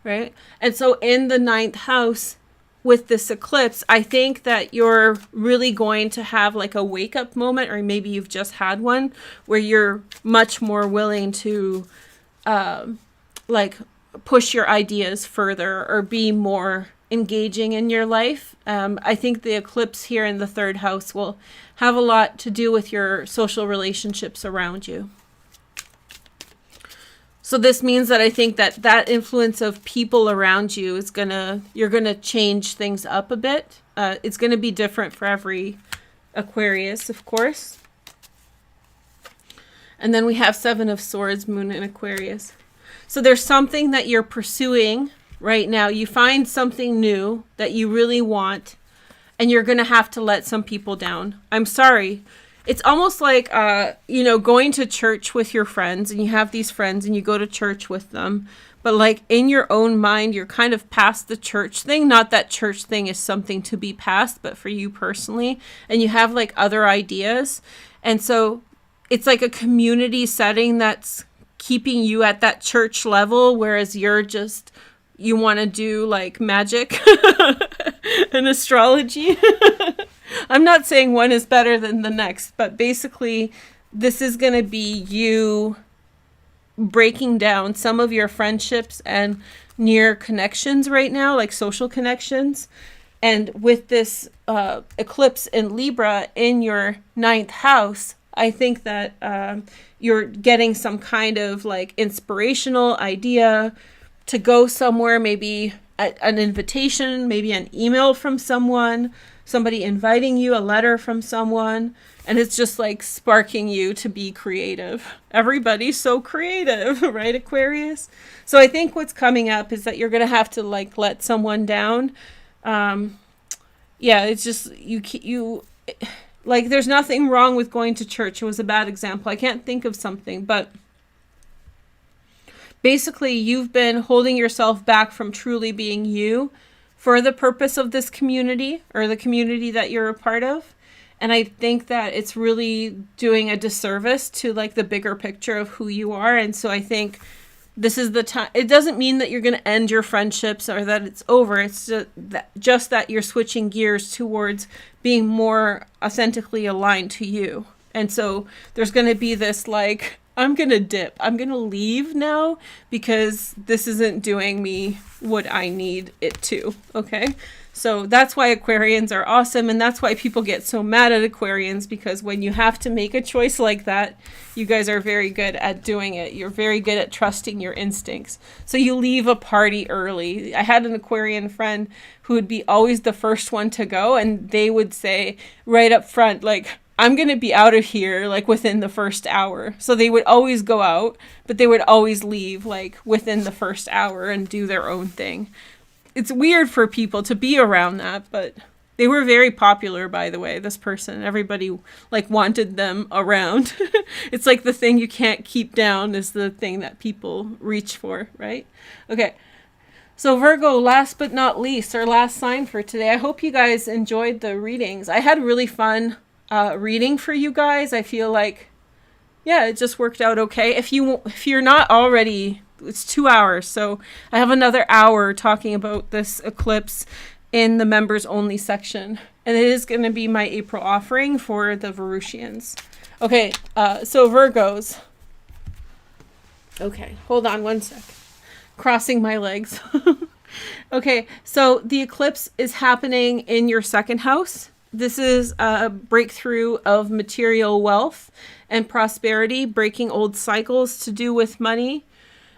right? And so in the 9th house, with this eclipse, I think that you're really going to have like a wake up moment, or maybe you've just had one where you're much more willing to like push your ideas further or be more engaging in your life. I think the eclipse here in the 3rd house will have a lot to do with your social relationships around you. So this means that I think that that influence of people around you is you're gonna change things up a bit. It's gonna be different for every Aquarius, of course. And then we have Seven of Swords, Moon in Aquarius. So there's something that you're pursuing right now. You find something new that you really want, and you're going to have to let some people down. I'm sorry. It's almost like, going to church with your friends, and you have these friends and you go to church with them. But like in your own mind, you're kind of past the church thing. Not that church thing is something to be past, but for you personally. And you have like other ideas. And so it's like a community setting that's keeping you at that church level, whereas you want to do like magic and astrology. I'm not saying one is better than the next, but basically this is going to be you breaking down some of your friendships and near connections right now, like social connections. And with this eclipse in Libra in your 9th house, I think that you're getting some kind of like inspirational idea to go somewhere, maybe an invitation, maybe an email from somebody inviting you, a letter from someone, and it's just like sparking you to be creative. Everybody's so creative, right, Aquarius? So I think what's coming up is that you're going to have to like let someone down. It's just you like there's nothing wrong with going to church. It was a bad example. I can't think of something, but basically you've been holding yourself back from truly being you for the purpose of this community or the community that you're a part of. And I think that it's really doing a disservice to like the bigger picture of who you are. And so I think this is the time. It doesn't mean that you're going to end your friendships or that it's over. It's just that you're switching gears towards being more authentically aligned to you. And so there's going to be this like, I'm going to dip. I'm going to leave now because this isn't doing me what I need it to. Okay. So that's why Aquarians are awesome. And that's why people get so mad at Aquarians, because when you have to make a choice like that, you guys are very good at doing it. You're very good at trusting your instincts. So you leave a party early. I had an Aquarian friend who would be always the first one to go. And they would say right up front, like, I'm going to be out of here like within the first hour. So they would always go out, but they would always leave like within the first hour and do their own thing. It's weird for people to be around that, but they were very popular, by the way, this person. Everybody like wanted them around. It's like the thing you can't keep down is the thing that people reach for, right? Okay. So Virgo, last but not least, our last sign for today. I hope you guys enjoyed the readings. I had really fun reading for you guys. I feel like, yeah, it just worked out okay. If you're not already, it's 2 hours. So I have another hour talking about this eclipse in the members only section. And it is going to be my April offering for the Verusians. Okay, so Virgos. Okay, hold on one sec. Crossing my legs. Okay, so the eclipse is happening in your 2nd house. This is a breakthrough of material wealth and prosperity, breaking old cycles to do with money.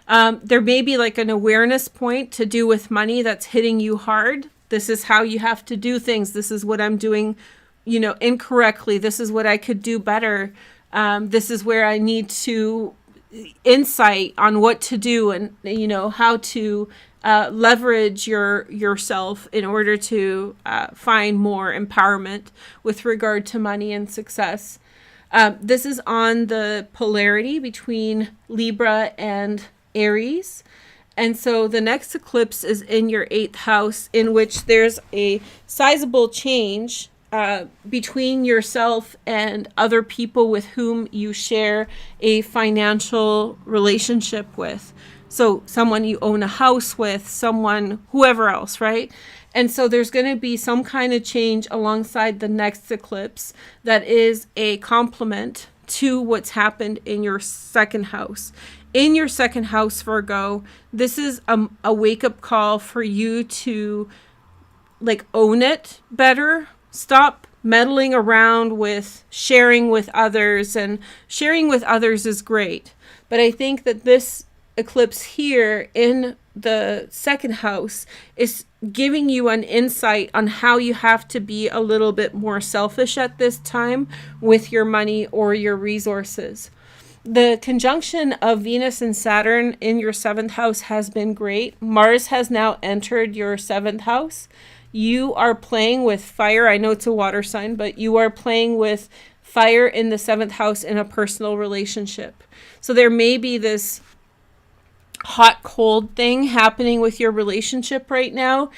There may be like an awareness point to do with money that's hitting you hard. This is how you have to do things. This is what I'm doing, incorrectly. This is what I could do better. This is where I need to insight on what to do and, how to leverage yourself in order to find more empowerment with regard to money and success. This is on the polarity between Libra and Aries. And so the next eclipse is in your 8th house, in which there's a sizable change between yourself and other people with whom you share a financial relationship with. So someone you own a house with, whoever else, right? And so there's going to be some kind of change alongside the next eclipse that is a complement to what's happened in your 2nd house. In your 2nd house, Virgo, this is a wake-up call for you to like own it better. Stop meddling around with sharing with others, and sharing with others is great. But I think that this eclipse here in the second house is giving you an insight on how you have to be a little bit more selfish at this time with your money or your resources. The conjunction of Venus and Saturn in your 7th house has been great. Mars has now entered your 7th house. You are playing with fire. I know it's a water sign, but you are playing with fire in the 7th house in a personal relationship. So there may be this hot cold thing happening with your relationship right now.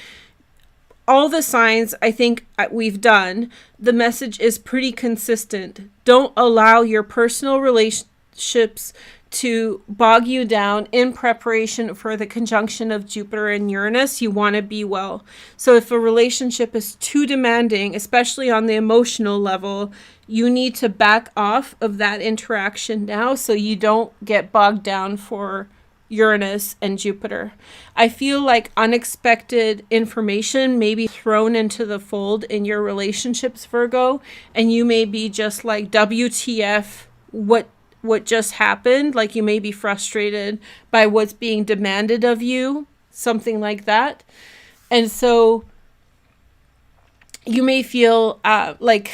All the signs I think we've done, the message is pretty consistent. Don't allow your personal relationships to bog you down in preparation for the conjunction of Jupiter and Uranus. You want to be well. So if a relationship is too demanding, especially on the emotional level, you need to back off of that interaction now so you don't get bogged down for Uranus and Jupiter. I feel like unexpected information may be thrown into the fold in your relationships, Virgo, and you may be just like, WTF, what just happened? Like, you may be frustrated by what's being demanded of you, something like that. And so you may feel like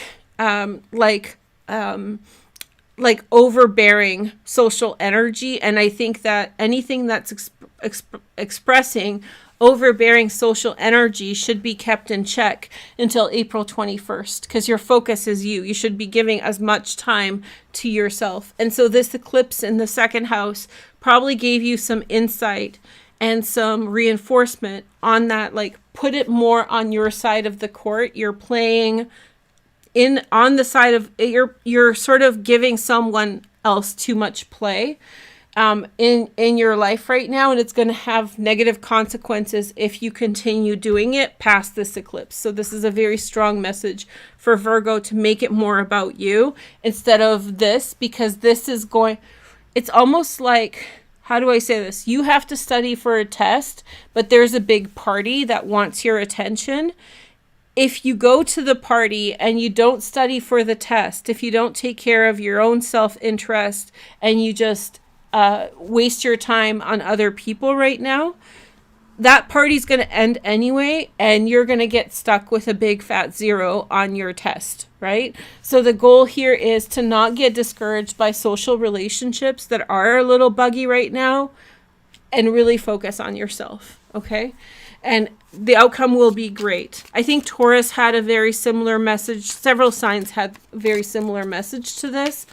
overbearing social energy. And I think that anything that's expressing overbearing social energy should be kept in check until April 21st, because your focus is you. You should be giving as much time to yourself. And so this eclipse in the 2nd house probably gave you some insight and some reinforcement on that. Like, put it more on your side of the court. You're playing on the side of, you're sort of giving someone else too much play in your life right now, and it's going to have negative consequences if you continue doing it past this eclipse. So this is a very strong message for Virgo to make it more about you instead of this, because this is it's almost like, how do I say this? You have to study for a test, but there's a big party that wants your attention. If you go to the party and you don't study for the test, if you don't take care of your own self-interest and you just waste your time on other people right now, that party's going to end anyway, and you're going to get stuck with a big fat 0 on your test, right? So the goal here is to not get discouraged by social relationships that are a little buggy right now and really focus on yourself, okay? And the outcome will be great. I think Taurus had a very similar message. Several signs had a very similar message to this.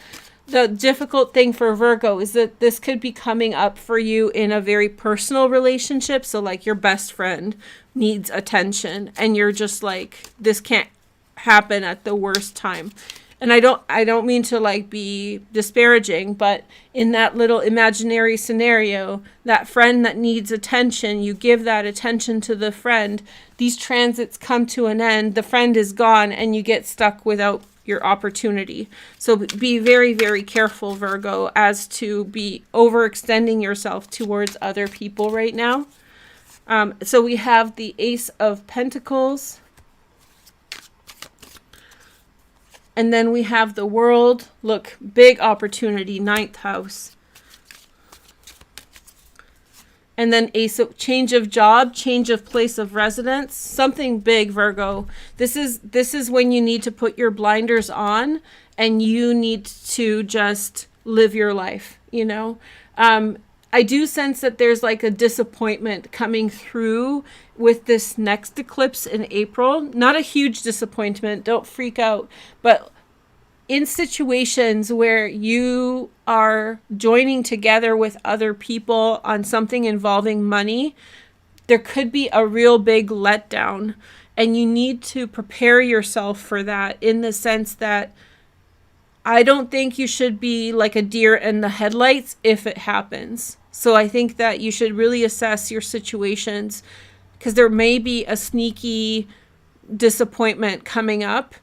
The difficult thing for Virgo is that this could be coming up for you in a very personal relationship. So like your best friend needs attention and you're just like, this can't happen at the worst time. And I don't mean to like be disparaging, but in that little imaginary scenario, that friend that needs attention, you give that attention to the friend. These transits come to an end, the friend is gone, and you get stuck without your opportunity. So be very, very careful, Virgo, as to be overextending yourself towards other people right now. So we have the Ace of Pentacles. And then we have the World. Look, big opportunity, 9th house. And then Ace of change of job, change of place of residence, something big, Virgo. This is when you need to put your blinders on and you need to just live your life, you know. I do sense that there's like a disappointment coming through with this next eclipse in April. Not a huge disappointment, don't freak out, but in situations where you are joining together with other people on something involving money, there could be a real big letdown, and you need to prepare yourself for that, in the sense that I don't think you should be like a deer in the headlights if it happens. So I think that you should really assess your situations, because there may be a sneaky disappointment coming up.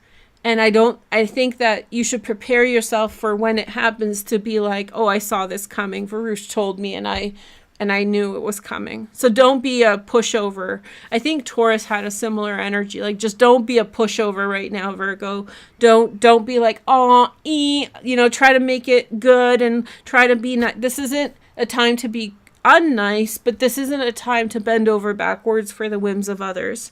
And I think that you should prepare yourself for when it happens to be like, oh, I saw this coming. Varush told me and I knew it was coming. So don't be a pushover. I think Taurus had a similar energy. Like, just don't be a pushover right now, Virgo. Don't be like, try to make it good and try to be not. This isn't a time to be unnice, but this isn't a time to bend over backwards for the whims of others.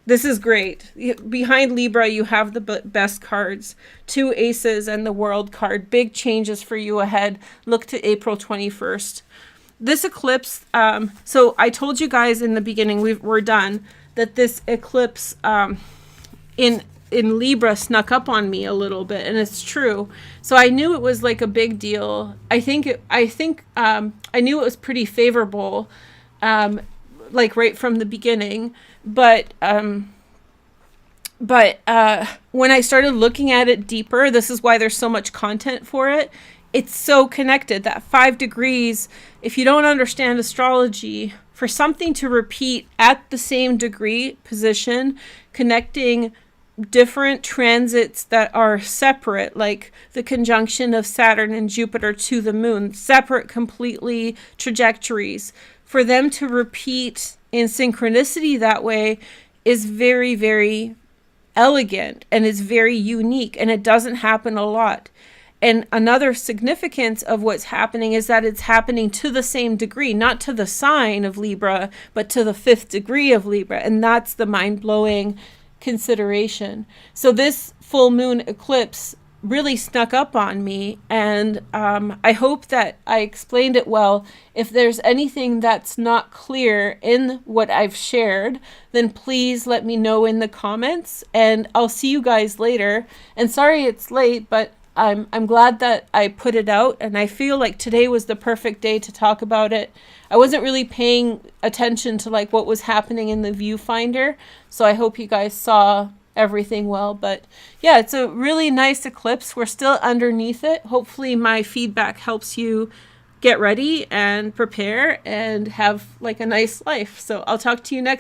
This is great. Behind Libra, you have the best cards. 2 aces and the World card. Big changes for you ahead. Look to April 21st. This eclipse, so I told you guys in the beginning, we're done, that this eclipse in Libra snuck up on me a little bit, and it's true. So I knew it was like a big deal. I knew it was pretty favorable, like right from the beginning. But when I started looking at it deeper, this is why there's so much content for it. It's so connected. That 5 degrees, if you don't understand astrology, for something to repeat at the same degree position, connecting different transits that are separate, like the conjunction of Saturn and Jupiter to the moon, separate completely trajectories, for them to repeat in synchronicity that way is very, very elegant and is very unique, and it doesn't happen a lot. And another significance of what's happening is that it's happening to the same degree, not to the sign of Libra, but to the 5th degree of Libra. And that's the mind-blowing consideration. So this full moon eclipse really snuck up on me, and I hope that I explained it well. If there's anything that's not clear in what I've shared, then please let me know in the comments, and I'll see you guys later. And sorry it's late, but I'm glad that I put it out, and I feel like today was the perfect day to talk about it. I wasn't really paying attention to like what was happening in the viewfinder, so I hope you guys saw everything well. But yeah, it's a really nice eclipse. We're still underneath it. Hopefully my feedback helps you get ready and prepare and have like a nice life. So I'll talk to you next